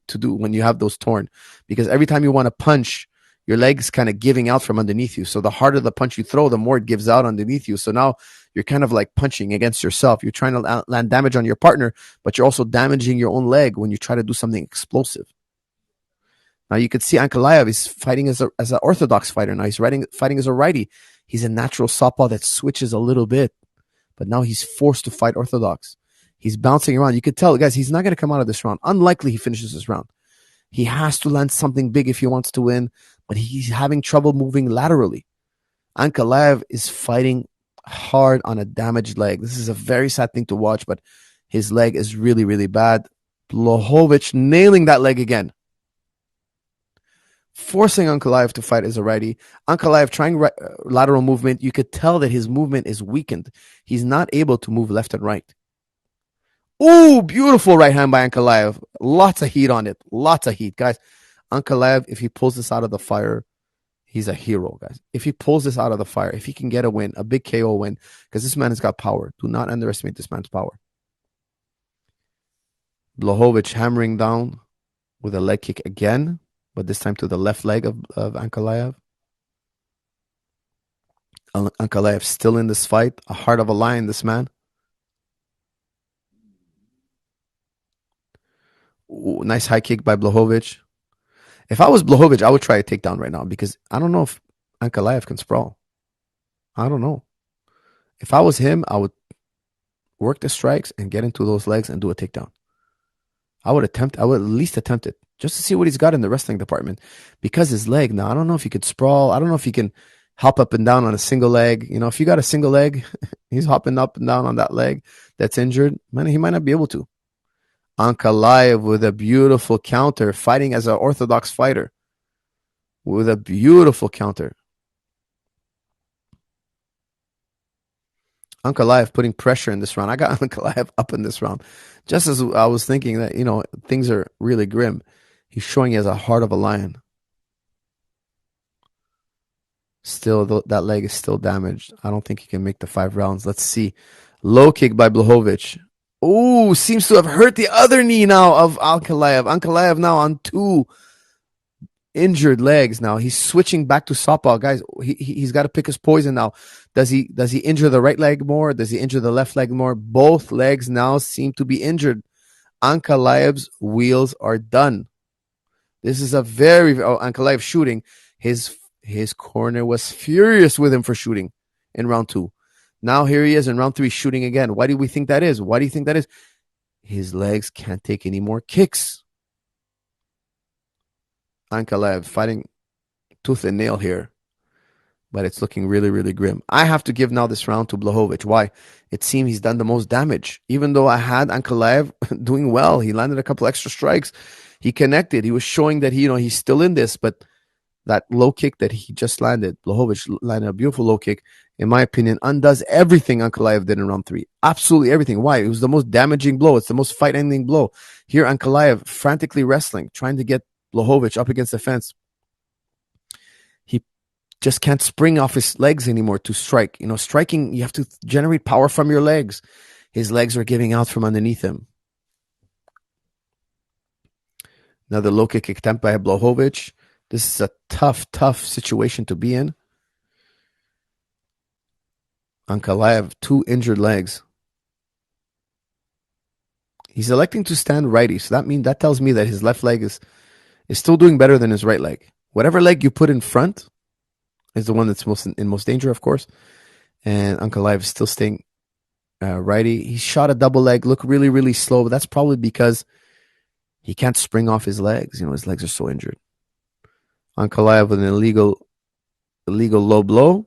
to do when you have those torn, because every time you want to punch, your leg's kind of giving out from underneath you. So the harder the punch you throw, the more it gives out underneath you. So now you're kind of like punching against yourself. You're trying to land damage on your partner, but you're also damaging your own leg when you try to do something explosive. Now you could see Ankalaev is fighting as an orthodox fighter. Now he's fighting as a righty. He's a natural southpaw that switches a little bit, but now he's forced to fight orthodox. He's bouncing around. You could tell, guys, he's not going to come out of this round. Unlikely he finishes this round. He has to land something big if he wants to win, but he's having trouble moving laterally. Ankalaev is fighting hard on a damaged leg. This is a very sad thing to watch, but his leg is really, really bad. Błachowicz nailing that leg again. Forcing Ankalaev to fight as a righty. Ankalaev trying lateral movement. You could tell that his movement is weakened. He's not able to move left and right. Ooh, beautiful right hand by Ankalaev. Lots of heat on it. Lots of heat, guys. Ankalaev, if he pulls this out of the fire, he's a hero, guys. If he pulls this out of the fire, if he can get a win, a big KO win, because this man has got power. Do not underestimate this man's power. Błachowicz hammering down with a leg kick again, but this time to the left leg of Ankalaev. Ankalaev still in this fight. A heart of a lion, this man. Ooh, nice high kick by Błachowicz. If I was Błachowicz, I would try a takedown right now because I don't know if Ankalaev can sprawl. I don't know. If I was him, I would work the strikes and get into those legs and do a takedown. I would at least attempt it just to see what he's got in the wrestling department because his leg now, I don't know if he could sprawl. I don't know if he can hop up and down on a single leg. You know, if you got a single leg, he's hopping up and down on that leg that's injured. Man, he might not be able to. Ankalaev with a beautiful counter, fighting as an orthodox fighter with a beautiful counter. Ankalaev putting pressure in this round. I got Ankalaev up in this round. Just as I was thinking that, you know, things are really grim. He's showing he has a heart of a lion. Still, that leg is still damaged. I don't think he can make the 5 rounds. Let's see. Low kick by Błachowicz. Oh, seems to have hurt the other knee now of Ankalaev. Ankalaev now on 2 injured legs now. He's switching back to southpaw. Guys, he's got to pick his poison now. Does he injure the right leg more? Does he injure the left leg more? Both legs now seem to be injured. Ankalaev's wheels are done. This is a Ankalaev shooting. His corner was furious with him for shooting in round 2. Now here he is in round 3 shooting again. Why do we think that is? Why do you think that is? His legs can't take any more kicks. Ankalaev fighting tooth and nail here. But it's looking really, really grim. I have to give now this round to Błachowicz. Why? It seems he's done the most damage. Even though I had Ankalaev doing well. He landed a couple extra strikes. He connected. He was showing that he's still in this. But that low kick that he just landed, Błachowicz landed a beautiful low kick, in my opinion, undoes everything Ankalaev did in round 3. Absolutely everything. Why? It was the most damaging blow. It's the most fight-ending blow. Here, Ankalaev frantically wrestling, trying to get Błachowicz up against the fence. He just can't spring off his legs anymore to strike. You know, striking, you have to generate power from your legs. His legs are giving out from underneath him. Another low kick attempt by Błachowicz. This is a tough situation to be in. Ankalaev, 2 injured legs. He's electing to stand righty, so that tells me that his left leg is still doing better than his right leg. Whatever leg you put in front is the one that's in most danger, of course. And Ankalaev is still staying righty. He shot a double leg, look really, really slow, but that's probably because he can't spring off his legs. You know, his legs are so injured. Ankalaev with an illegal low blow.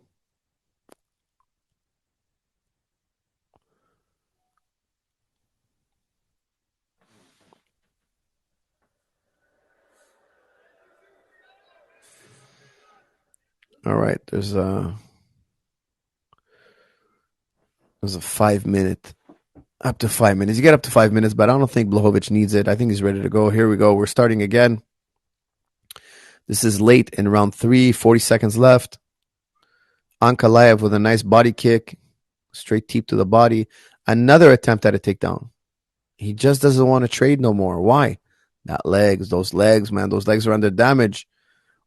All right, there's a 5 minute, up to 5 minutes. You get up to 5 minutes, but I don't think Błachowicz needs it. I think he's ready to go. Here we go. We're starting again. This is late in round 3, 40 seconds left. Ankalaev with a nice body kick, straight teep to the body. Another attempt at a takedown. He just doesn't want to trade no more. Why? Those legs, man. Those legs are under damage.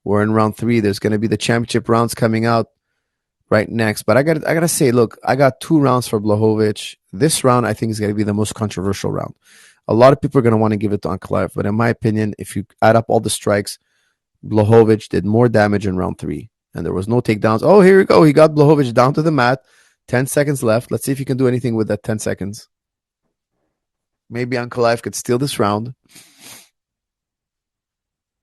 We're in round 3. There's going to be the championship rounds coming out right next. But I gotta say, look, I got 2 rounds for Błachowicz. This round, I think, is going to be the most controversial round. A lot of people are going to want to give it to Ankalaev, but in my opinion, if you add up all the strikes, Błachowicz did more damage in round 3, and there was no takedowns. Oh, here we go. He got Błachowicz down to the mat. 10 seconds left. Let's see if he can do anything with that 10 seconds. Maybe Ankalaev could steal this round.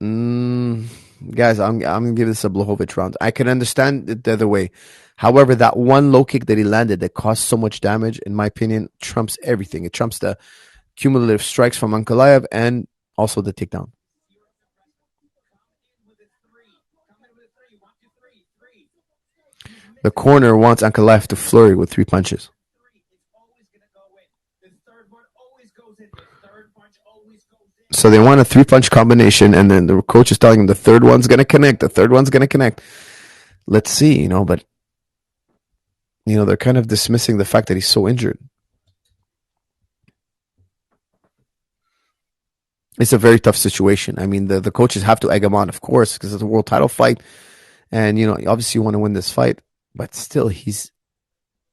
Guys, I'm gonna give this a Błachowicz round. I can understand it the other way. However, that one low kick that he landed that caused so much damage, in my opinion, trumps everything. It trumps the cumulative strikes from Ankalaev and also the takedown. The corner wants Ankalaev to flurry with 3 punches. So they want a 3-punch combination, and then the coach is telling him the third one's going to connect. The third one's going to connect. Let's see, but they're kind of dismissing the fact that he's so injured. It's a very tough situation. I mean, the coaches have to egg him on, of course, because it's a world title fight. And, obviously you want to win this fight. But still, he's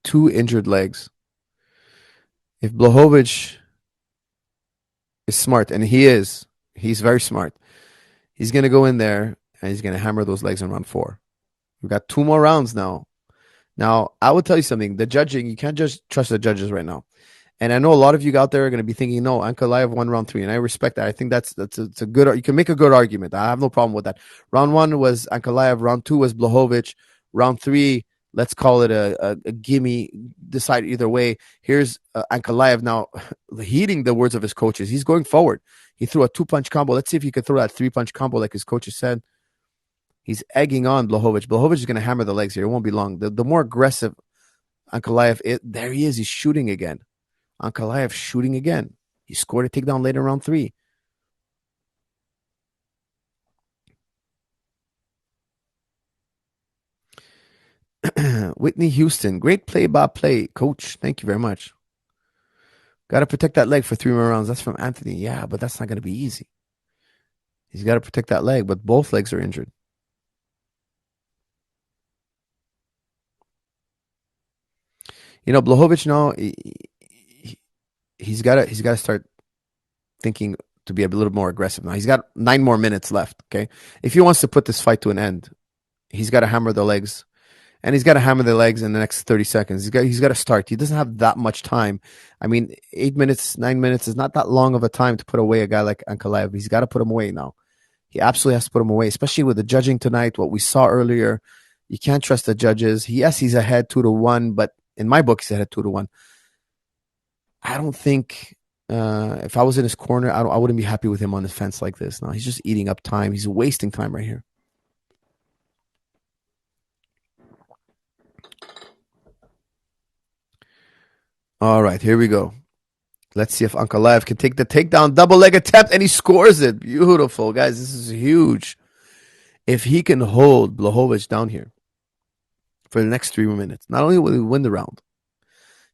2 injured legs. If Błachowicz is smart, and he's very smart, he's going to go in there and he's going to hammer those legs in round 4. We've got 2 more rounds now. Now, I will tell you something. The judging, you can't just trust the judges right now. And I know a lot of you out there are going to be thinking, no, Ankalaev won round 3. And I respect that. I think that's a good, you can make a good argument. I have no problem with that. Round 1 was Ankalaev. Round 2 was Błachowicz. Round 3, let's call it a gimme, decide either way. Here's Ankalaev now heeding the words of his coaches. He's going forward. He threw a 2-punch combo. Let's see if he could throw that 3-punch combo like his coaches said. He's egging on Błachowicz. Błachowicz is going to hammer the legs here. It won't be long. The more aggressive Ankalaev, there he is. He's shooting again. Ankalaev shooting again. He scored a takedown later in round 3. Whitney Houston, great play-by-play, coach. Thank you very much. Got to protect that leg for 3 more rounds. That's from Anthony. Yeah, but that's not going to be easy. He's got to protect that leg, but both legs are injured. Błachowicz now, he's got to start thinking to be a little more aggressive now. He's got 9 more minutes left, okay? If he wants to put this fight to an end, he's got to hammer the legs. And he's got to hammer the legs in the next 30 seconds. He's got to start. He doesn't have that much time. I mean, 8 minutes, 9 minutes is not that long of a time to put away a guy like Ankalaev. He's got to put him away now. He absolutely has to put him away, especially with the judging tonight, what we saw earlier. You can't trust the judges. Yes, he's ahead 2-1, but in my book, he's ahead 2-1. I don't think if I was in his corner, I wouldn't be happy with him on the fence like this. No, he's just eating up time. He's wasting time right here. All right, here we go. Let's see if Ankalaev can take the takedown, double leg attempt, and he scores it. Beautiful, guys. This is huge. If he can hold Błachowicz down here for the next 3 minutes, not only will he win the round,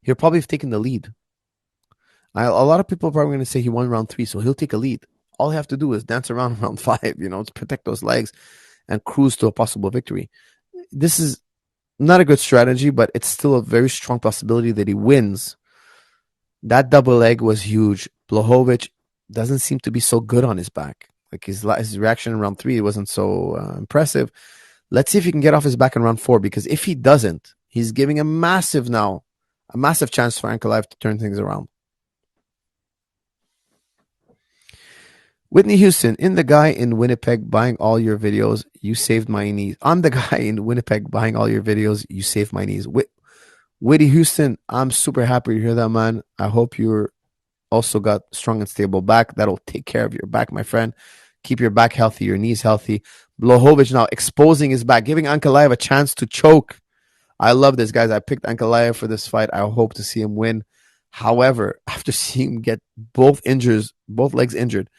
he'll probably have taken the lead. A lot of people are probably going to say he won round 3, so he'll take a lead. All he have to do is dance around round 5, to protect those legs and cruise to a possible victory. This is not a good strategy, but it's still a very strong possibility that he wins. That double leg was huge. Błachowicz doesn't seem to be so good on his back. Like his reaction in round 3 wasn't so impressive. Let's see if he can get off his back in round 4, because if he doesn't, he's giving a massive chance for Ankalaev to turn things around. Whitney Houston, in the guy in Winnipeg buying all your videos, you saved my knees. I'm the guy in Winnipeg buying all your videos, you saved my knees. Whitney Houston, I'm super happy to hear that, man. I hope you're also got strong and stable back. That'll take care of your back, my friend. Keep your back healthy, your knees healthy. Błachowicz now exposing his back, giving Ankalaev a chance to choke. I love this, guys. I picked Ankalaev for this fight. I hope to see him win. However, after seeing him get both legs injured,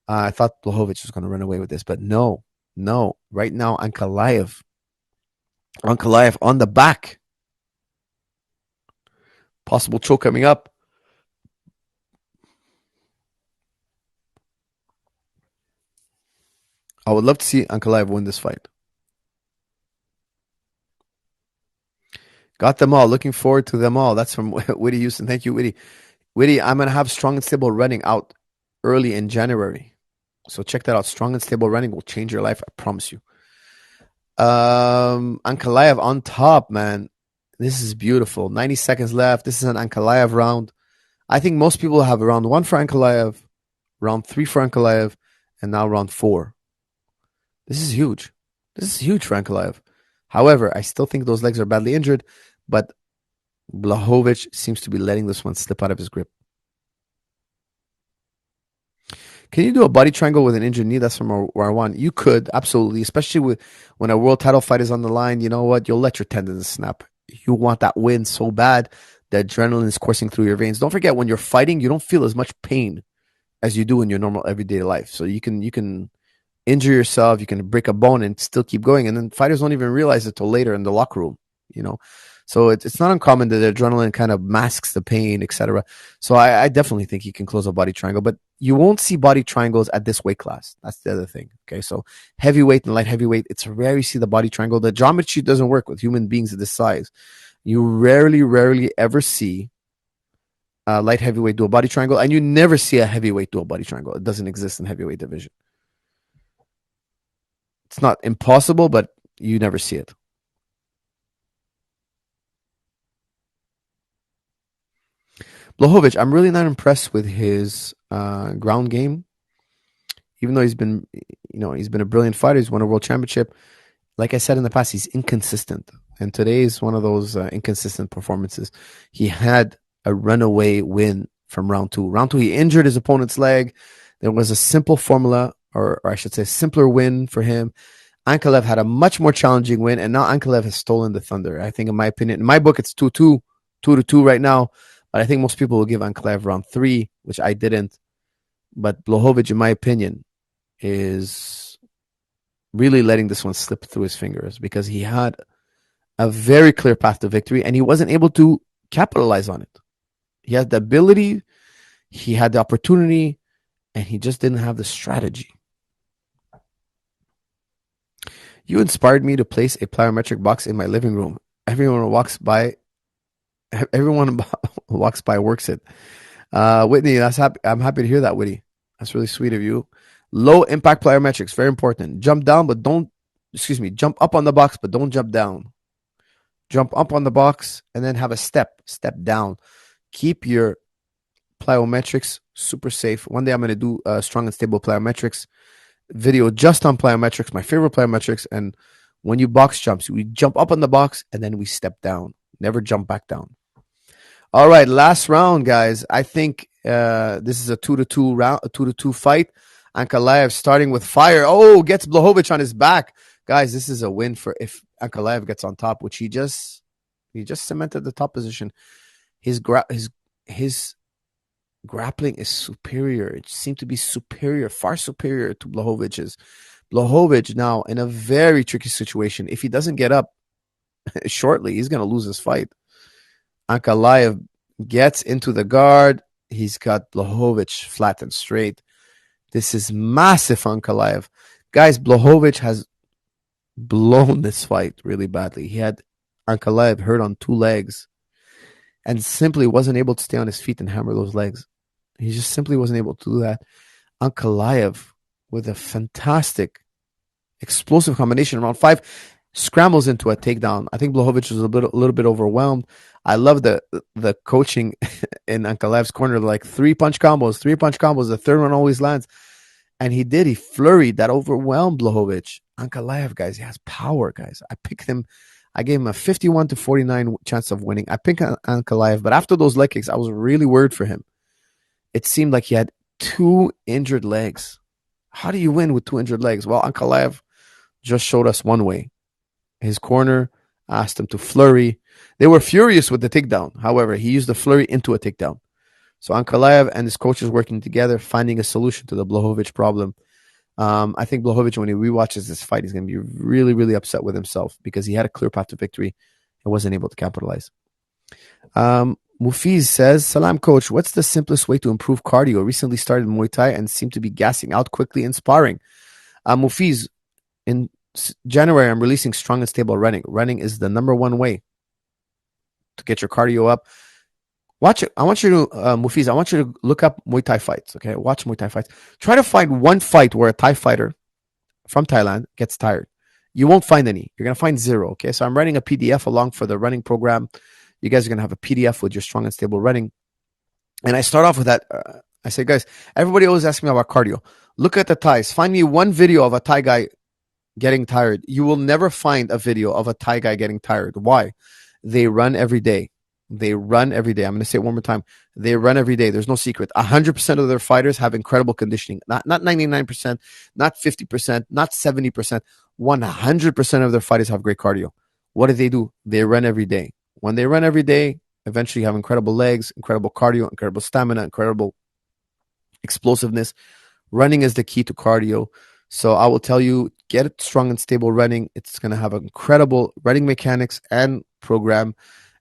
I thought Błachowicz was going to run away with this, but no. Right now, Ankalaev on the back. Possible choke coming up. I would love to see Ankalaev win this fight. Got them all. Looking forward to them all. That's from Witty Houston. Thank you, Witty. Witty, I'm going to have Strong and Stable running out early in January. So check that out. Strong and Stable running will change your life. I promise you. Ankalaev on top, man. This is beautiful. 90 seconds left. This is an Ankalaev round. I think most people have round 1 for Ankalaev, round 3 for Ankalaev, and now round 4. This is huge. This is huge for Ankalaev. However, I still think those legs are badly injured, but Błachowicz seems to be letting this one slip out of his grip. Can you do a body triangle with an injured knee? That's from Marwan. You could, absolutely, especially when a world title fight is on the line. You know what? You'll let your tendons snap. You want that win so bad. The adrenaline is coursing through your veins. Don't forget, when you're fighting, you don't feel as much pain as you do in your normal everyday life. So you can injure yourself, you can break a bone and still keep going. And then fighters don't even realize it till later in the locker room, you know. So it's not uncommon that the adrenaline kind of masks the pain, etc. So I definitely think he can close a body triangle, but you won't see body triangles at this weight class. That's the other thing. Okay, so heavyweight and light heavyweight, it's rare you see the body triangle. The geometry doesn't work with human beings of this size. You rarely ever see a light heavyweight do a body triangle, and you never see a heavyweight do a body triangle. It doesn't exist in heavyweight division. It's not impossible, but you never see it. Błachowicz, I'm really not impressed with his ground game. Even though he's been a brilliant fighter, he's won a world championship. Like I said in the past, he's inconsistent. And today is one of those inconsistent performances. He had a runaway win from round 2. Round 2, he injured his opponent's leg. There was a simple formula, or I should say simpler win for him. Ankalaev had a much more challenging win, and now Ankalaev has stolen the thunder. I think, in my opinion, in my book, it's 2-2 right now. But I think most people will give Ankalaev round 3, which I didn't. But Błachowicz, in my opinion, is really letting this one slip through his fingers because he had a very clear path to victory and he wasn't able to capitalize on it. He had the ability, he had the opportunity, and he just didn't have the strategy. You inspired me to place a plyometric box in my living room. Everyone walks by works it. Whitney, I'm happy to hear that, Whitney. That's really sweet of you. Low impact plyometrics, very important. Jump up on the box, but don't jump down. Jump up on the box and then have a step down. Keep your plyometrics super safe. One day I'm going to do a strong and stable plyometrics video just on plyometrics, my favorite plyometrics. And when you box jumps, we jump up on the box and then we step down. Never jump back down. All right, last round, guys. I think this is a 2-2 round, a 2-2 fight. Ankalaev starting with fire. Oh, gets Błachowicz on his back. Guys, this is a win for if Ankalaev gets on top, which he just cemented the top position. His grappling is superior. It seemed to be superior, far superior to Błachowicz's. Błachowicz now in a very tricky situation. If he doesn't get up shortly, he's going to lose his fight. Ankalaev gets into the guard. He's got Błachowicz flat and straight. This is massive for Ankalaev. Guys, Błachowicz has blown this fight really badly. He had Ankalaev hurt on 2 legs and simply wasn't able to stay on his feet and hammer those legs. He just simply wasn't able to do that. Ankalaev with a fantastic explosive combination in round 5 scrambles into a takedown. I think Błachowicz was a little bit overwhelmed. I love the coaching in Ankalaev's corner, like 3 punch combos. The third one always lands. And he flurried that, overwhelmed Błachowicz. Ankalaev, guys, he has power, guys. I picked him. I gave him a 51-49 chance of winning. I picked Ankalaev, but after those leg kicks, I was really worried for him. It seemed like he had 2 injured legs. How do you win with 2 injured legs? Well, Ankalaev just showed us one way. His corner asked him to flurry. They were furious with the takedown. However, he used the flurry into a takedown. So Ankalaev and his coaches working together, finding a solution to the Błachowicz problem. I think Błachowicz, when he rewatches this fight, he's going to be really, really upset with himself because he had a clear path to victory and wasn't able to capitalize. Mufiz says, Salam, coach. What's the simplest way to improve cardio? Recently started Muay Thai and seem to be gassing out quickly in sparring. Mufiz, in January, I'm releasing strong and stable running. Running is the number one way to get your cardio up. Watch it. I want you to, Mufiz, I want you to look up Muay Thai fights, okay? Watch Muay Thai fights. Try to find one fight where a Thai fighter from Thailand gets tired. You won't find any. You're going to find zero, okay? So I'm writing a PDF along for the running program. You guys are going to have a PDF with your strong and stable running. And I start off with that. I say, guys, everybody always asks me about cardio. Look at the Thais. Find me one video of a Thai guy getting tired. You will never find a video of a Thai guy getting tired. Why? They run every day. They run every day. I'm going to say it one more time. They run every day. There's no secret. 100% of their fighters have incredible conditioning. Not 99%, not 50%, not 70%. 100% of their fighters have great cardio. What do? They run every day. When they run every day, eventually you have incredible legs, incredible cardio, incredible stamina, incredible explosiveness. Running is the key to cardio. So I will tell you, get strong and stable running. It's going to have incredible running mechanics and program,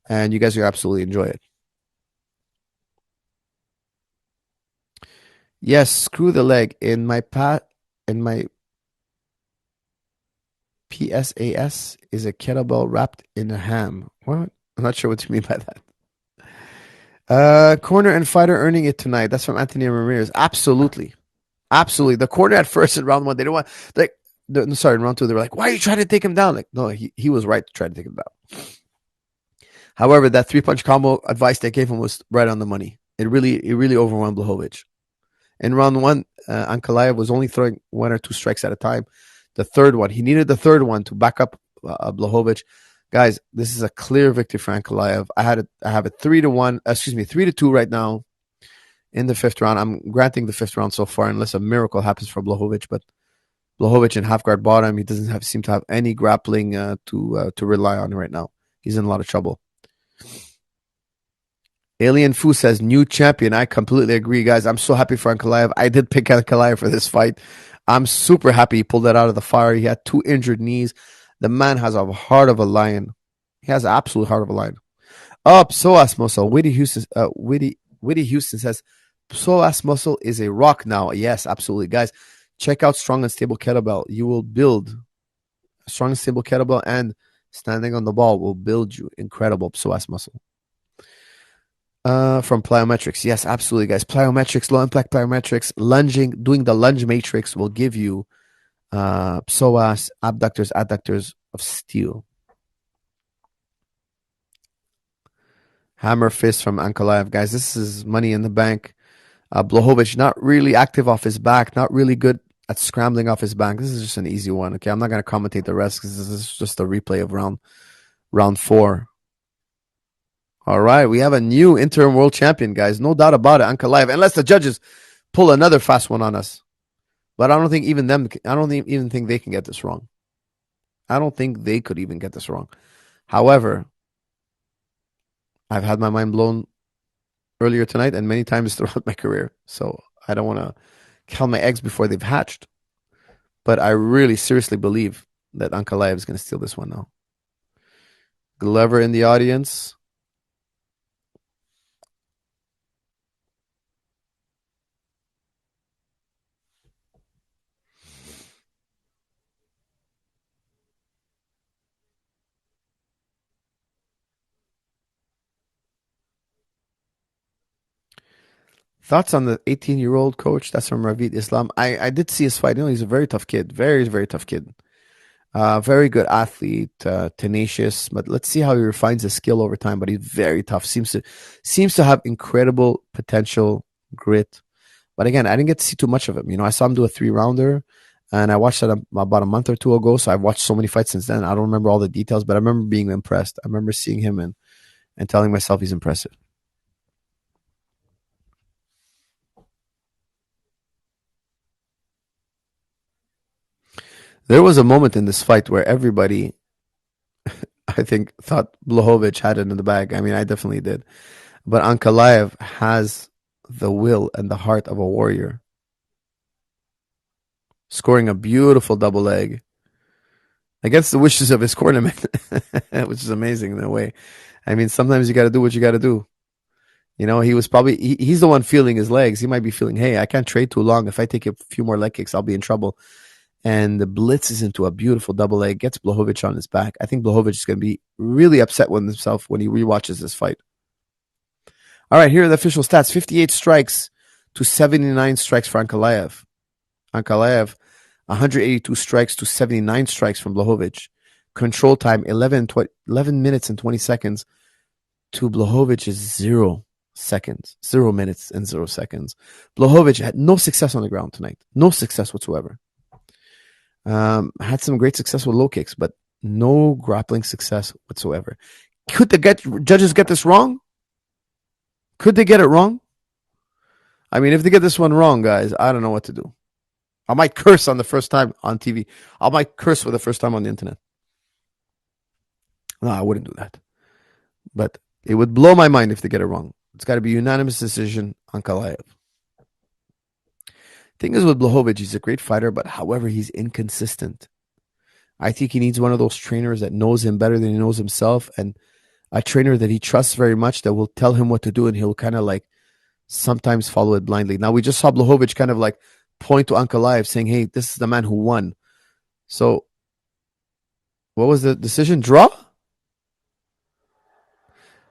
and you guys will absolutely enjoy it. Yes, screw the leg. In my PSAS is a kettlebell wrapped in a ham. What? I'm not sure what you mean by that. Corner and fighter earning it tonight. That's from Anthony Ramirez. Absolutely. Absolutely. The corner at first in round one, they didn't want, like, sorry, in round two, they were like, why are you trying to take him down? Like, no, he was right to try to take him down. However, that 3-punch combo advice they gave him was right on the money. It really overwhelmed Błachowicz. In round one, Ankalaev was only throwing 1 or 2 strikes at a time. The third one, he needed the third one to back up Błachowicz. Guys, this is a clear victory for Ankalaev. I have it 3-2 right now in the 5th round. I'm granting the 5th round so far, unless a miracle happens for Błachowicz. But Błachowicz in half guard bottom, he doesn't seem to have any grappling to rely on right now. He's in a lot of trouble. Alien Fu says, new champion. I completely agree, guys. I'm so happy for Ankalaev. I did pick Ankalaev for this fight. I'm super happy he pulled that out of the fire. He had 2 injured knees. The man has a heart of a lion. He has an absolute heart of a lion. Psoas muscle. Whitty Houston says, Psoas muscle is a rock now. Yes, absolutely. Guys, check out Strong and Stable Kettlebell. You will build a strong and stable kettlebell, and standing on the ball will build you incredible psoas muscle. From plyometrics. Yes, absolutely, guys. Plyometrics, low impact plyometrics, lunging, doing the lunge matrix will give you psoas, abductors, adductors of steel. Hammer fist from Ankalaev. Guys, this is money in the bank. Błachowicz, not really active off his back, not really good at scrambling off his back. This is just an easy one. Okay, I'm not going to commentate the rest because this is just a replay of round 4. All right, we have a new interim world champion, guys. No doubt about it, Ankalaev. Unless the judges pull another fast one on us, but I don't think even think they can get this wrong. I don't think they could even get this wrong. However, I've had my mind blown earlier tonight and many times throughout my career, so I don't want to count my eggs before they've hatched. But I really seriously believe that Ankalaev is going to steal this one now. Glover in the audience. Thoughts on the 18-year-old coach? That's from Ravid Islam. I did see his fight. You know, he's a very tough kid. Very, very tough kid. Very good athlete, tenacious. But let's see how he refines his skill over time. But he's very tough. Seems to have incredible potential, grit. But again, I didn't get to see too much of him. You know, I saw him do a 3-rounder, and I watched that about a month or 2 ago. So I've watched so many fights since then. I don't remember all the details, but I remember being impressed. I remember seeing him and telling myself he's impressive. There was a moment in this fight where everybody, I think, thought Błachowicz had it in the bag. I mean, I definitely did. But Ankalaev has the will and the heart of a warrior. Scoring a beautiful double leg against the wishes of his cornerman, which is amazing in a way. I mean, sometimes you got to do what you got to do. You know, he was probably, he's the one feeling his legs. He might be feeling, hey, I can't trade too long. If I take a few more leg kicks, I'll be in trouble. and the blitzes into a beautiful double leg, gets Błachowicz on his back. I think Błachowicz is going to be really upset with himself when he rewatches this fight. All right, here are the official stats. 58 strikes to 79 strikes for Ankalaev. Ankalaev, 182 strikes to 79 strikes from Błachowicz. Control time, 11 minutes and 20 seconds to Błachowicz is 0 seconds. 0 minutes and 0 seconds. Błachowicz had no success on the ground tonight. No success whatsoever. Had some great success with low kicks, but no grappling success whatsoever. Could the judges get this wrong? Could they get it wrong? I mean, if they get this one wrong, guys, I don't know what to do. I might curse on the first time on TV. I might curse for the first time on the internet. No, I wouldn't do that. But it would blow my mind if they get it wrong. It's got to be a unanimous decision on Ankalaev. Thing is with Błachowicz, he's a great fighter, but however, he's inconsistent. I think he needs one of those trainers that knows him better than he knows himself, and a trainer that he trusts very much that will tell him what to do, and he'll kind of like sometimes follow it blindly. Now, we just saw Błachowicz kind of like point to Ankalaev saying, hey, this is the man who won. So, what was the decision? Draw?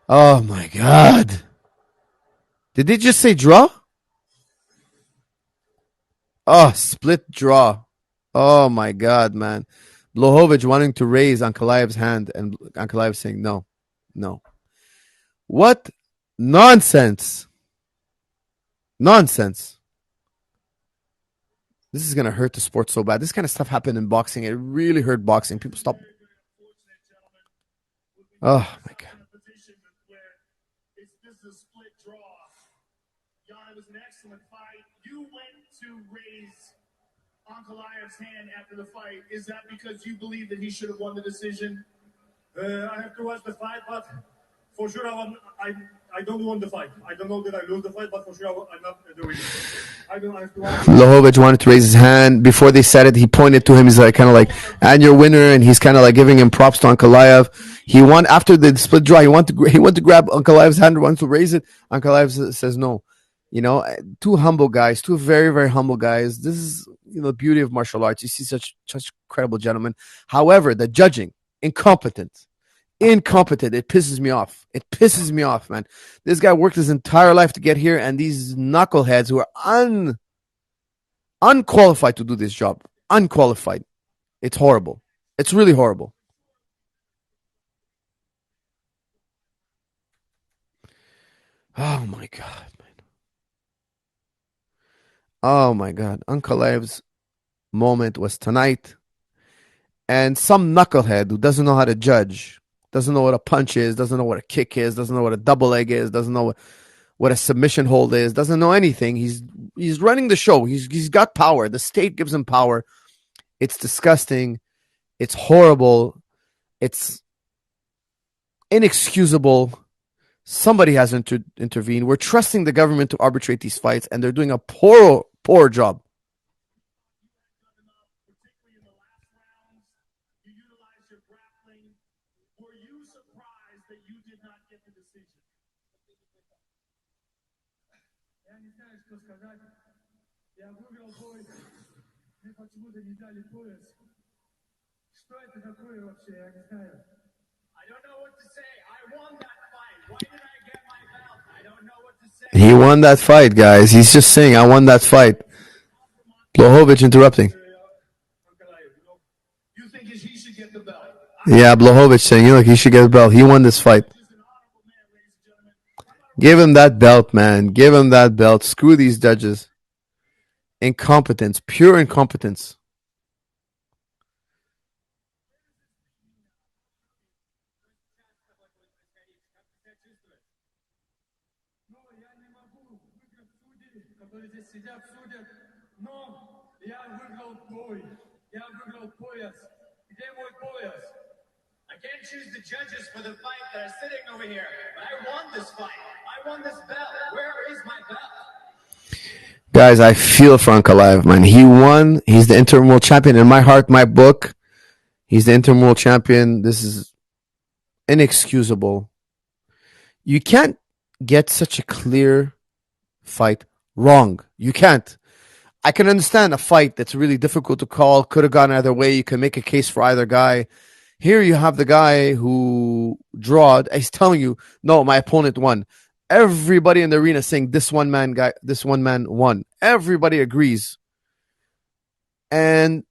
Oh, my God. Did they just say draw? Oh, split draw. Oh, my God, man. Błachowicz wanting to raise Ankalaev's hand, and Ankalaev saying no. No. What nonsense. Nonsense. This is going to hurt the sport so bad. This kind of stuff happened in boxing. It really hurt boxing. People stop. Oh, my God. This is a split draw. Jan, it was an excellent fight. You went to raise Ankalaev's hand after the fight. Is that because you believe that he should have won the decision? I have to watch the fight, but for sure I don't want the fight. I don't know that I lose the fight, but for sure I'm not doing it. I have to watch. Błachowicz wanted to raise his hand. Before they said it, he pointed to him. He's like kind of like, and you're winner, and he's kind of like giving him props to Ankalaev. He won after the split draw. He went to grab Ankalaev's hand, wants to raise it. Ankalaev says no. You know, two humble guys, two very, very humble guys. This is, you know, the beauty of martial arts. You see such incredible gentlemen. However, the judging, incompetent. It pisses me off. It pisses me off, man. This guy worked his entire life to get here, and these knuckleheads who are unqualified to do this job. Unqualified. It's horrible. It's really horrible. Oh, my God, man. Oh, my God. Ankalaev's moment was tonight. And some knucklehead who doesn't know how to judge, doesn't know what a punch is, doesn't know what a kick is, doesn't know what a double leg is, doesn't know what a submission hold is, doesn't know anything. He's running the show. He's got power. The state gives him power. It's disgusting. It's horrible. It's inexcusable. Somebody has intervened. We're trusting the government to arbitrate these fights, and they're doing a poor job. Я выиграл бой. Мне почему-то не дали пояс. Что это такое вообще? Я не знаю. I don't know what to say. I won that fight. Why did I get my belt? I don't know what to say. He won that fight, guys. He's just saying, I won that fight. Błachowicz interrupting. You think he should get the belt? Yeah, Błachowicz saying, you know, he should get the belt. He won this fight. Give him that belt, man. Give him that belt. Screw these judges. Incompetence. Pure incompetence. I can't choose the judges for the fight that are sitting over here, but I won this fight. I won this belt. Where is my belt? Guys, I feel for Ankalaev, man. He won. He's the interim world champion. In my heart, my book, he's the interim world champion. This is inexcusable. You can't get such a clear fight wrong. You can't. I can understand a fight that's really difficult to call, could have gone either way. You can make a case for either guy. Here you have the guy who drawed. He's telling you, no, my opponent won. Everybody in the arena saying this one man won. Everybody agrees. And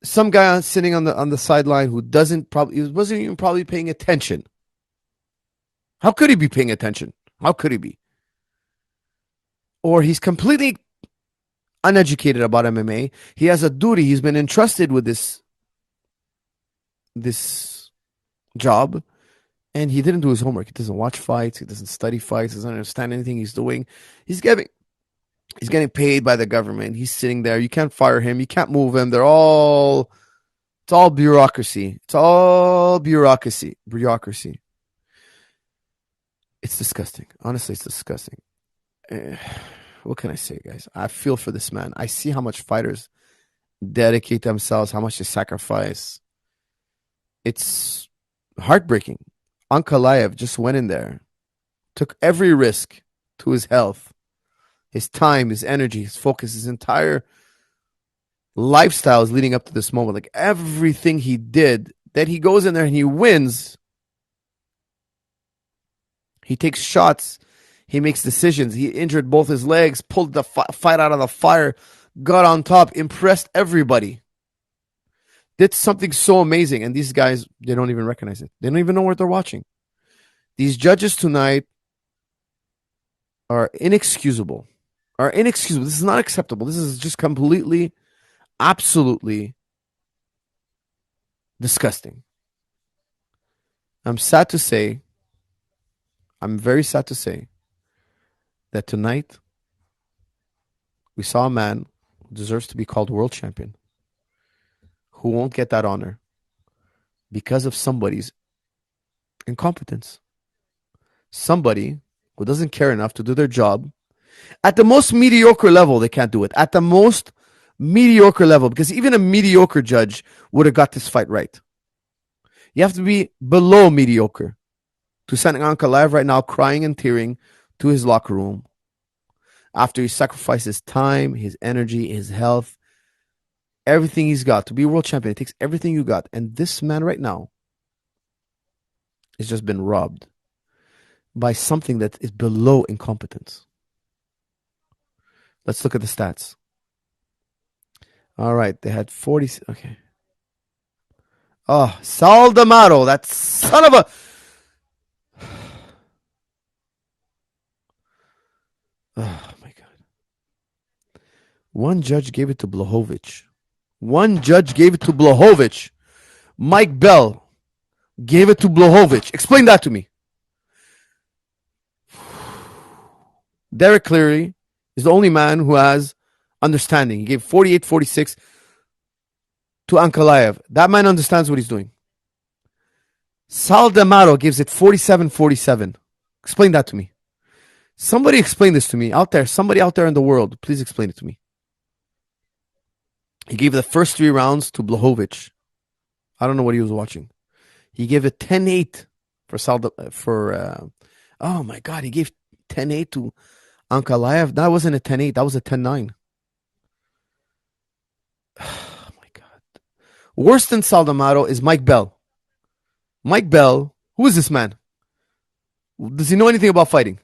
some guy sitting on the sideline who wasn't even probably paying attention. How could he be paying attention? How could he be? Or he's completely uneducated about MMA. He has a duty. He's been entrusted with this job, and he didn't do his homework. He doesn't watch fights. He doesn't study fights. He doesn't understand anything he's doing. He's getting paid by the government. He's sitting there. You can't fire him. You can't move him. It's all bureaucracy. It's all bureaucracy. It's disgusting. Honestly, it's disgusting. What can I say, guys? I feel for this man. I see how much fighters dedicate themselves, how much they sacrifice. It's heartbreaking. Ankalaev just went in there, took every risk to his health, his time, his energy, his focus, his entire lifestyle is leading up to this moment. Like everything he did, that he goes in there and he wins. He takes shots. He makes decisions. He injured both his legs, pulled the fight out of the fire, got on top, impressed everybody. Did something so amazing. And these guys, they don't even recognize it. They don't even know what they're watching. These judges tonight are inexcusable. This is not acceptable. This is just completely, absolutely disgusting. I'm very sad to say that tonight we saw a man who deserves to be called world champion, who won't get that honor because of somebody's incompetence. Somebody who doesn't care enough to do their job. At the most mediocre level, they can't do it. At the most mediocre level, because even a mediocre judge would have got this fight right. You have to be below mediocre to send Ankalaev right now crying and tearing to his locker room after he sacrificed his time, his energy, his health, everything he's got to be world champion. It takes everything you got. And this man right now has just been robbed by something that is below incompetence. Let's look at the stats. All right, they had 40. Okay. Oh, Sal D'Amato, that son of a... Oh, my God. One judge gave it to Błachowicz. Mike Bell gave it to Błachowicz. Explain that to me. Derek Cleary is the only man who has understanding. He gave 48-46 to Ankalaev. That man understands what he's doing. Sal D'Amato gives it 47-47. Explain that to me. Somebody explain this to me out there. Somebody out there in the world, please explain it to me. He gave the first 3 rounds to Błachowicz. I don't know what he was watching. He gave it 10-8 oh my God, he gave 10-8 to Ankalaev. That wasn't a 10-8. That was a 10-9. Oh my God. Worse than Sal D'Amato is Mike Bell. Mike Bell, who is this man? Does he know anything about fighting?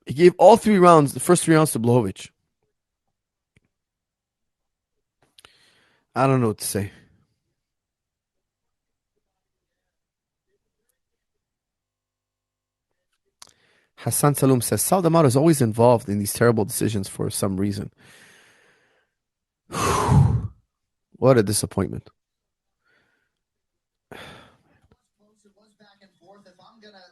He gave all 3 rounds, the first 3 rounds to Błachowicz. I don't know what to say. Hassan Saloom says, Sal D'Amato is always involved in these terrible decisions for some reason. What a disappointment. It was back and forth. If I'm going to,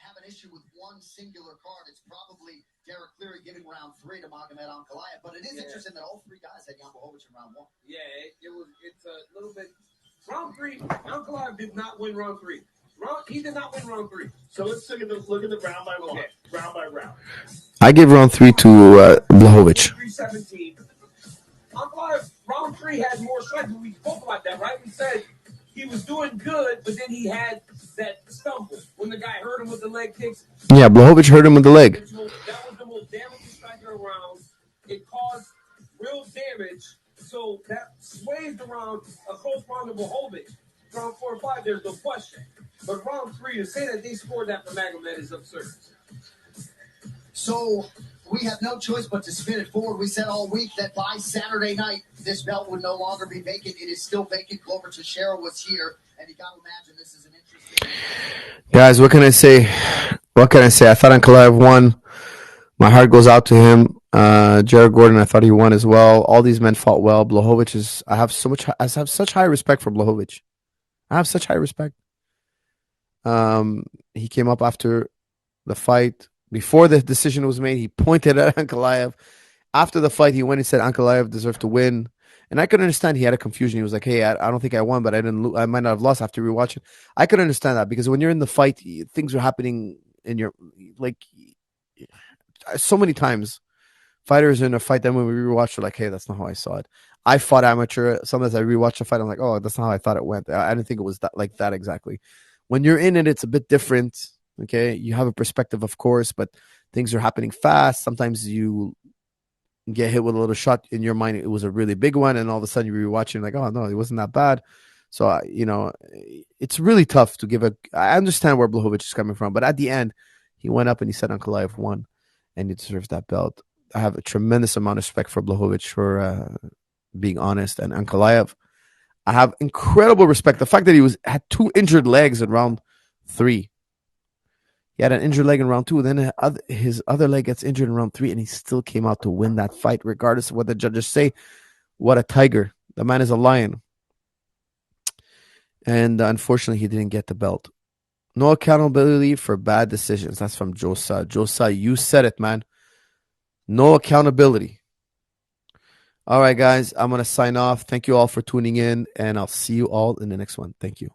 have an issue with one singular card, it's probably Derek Cleary giving round 3 to Magomed Ankalaev. But it is interesting that all 3 guys had Jan Błachowicz in round 1. Yeah, it's a little bit. Round 3, Ankalaev did not win round 3. He did not win round 3. So let's look at the round by round. Round by round. I give round 3 to Błachowicz. 317. Ankalaev, round 3 had more strength. We spoke about that, right? We said he was doing good, but then he had that stumble when the guy hurt him with the leg kicks. Yeah, Błachowicz hurt him with the leg. That was the most damaging striker around. is the round a close round to Błachowicz? Round 4 and 5, there's no question. But round 3, to say that they scored that from Magomed is absurd. So we have no choice but to spin it forward. We said all week that by Saturday night, this belt would no longer be vacant. It is still vacant. Glover Teixeira was here, and you got to imagine this is an interesting. Guys, what can I say? What can I say? I thought Ankalaev won. My heart goes out to him. Jared Gordon, I thought he won as well. All these men fought well. Błachowicz is. I have such high respect for Błachowicz. I have such high respect. He came up after the fight. Before the decision was made, he pointed at Ankalaev. After the fight, he went and said Ankalaev deserved to win. And I could understand he had a confusion. He was like, hey, I don't think I won, but I didn't. I might not have lost after rewatching. I could understand that because when you're in the fight, things are happening in your, like, so many times. Fighters in a fight, then when we rewatch, we're like, hey, that's not how I saw it. I fought amateur. Sometimes I rewatch a fight, I'm like, oh, that's not how I thought it went. I didn't think it was that like that exactly. When you're in it, it's a bit different. Okay, you have a perspective, of course, but things are happening fast. Sometimes you get hit with a little shot in your mind. It was a really big one, and all of a sudden you're rewatching, like, oh no, it wasn't that bad. So it's really tough to give a. I understand where Błachowicz is coming from, but at the end, he went up and he said Ankalaev won, and he deserves that belt. I have a tremendous amount of respect for Błachowicz for being honest, and Ankalaev, I have incredible respect. The fact that he had 2 injured legs in round 3. He had an injured leg in round 2. Then his other leg gets injured in round 3, and he still came out to win that fight, regardless of what the judges say. What a tiger. The man is a lion. And unfortunately, he didn't get the belt. No accountability for bad decisions. That's from Josa. Josa, you said it, man. No accountability. All right, guys, I'm going to sign off. Thank you all for tuning in, and I'll see you all in the next one. Thank you.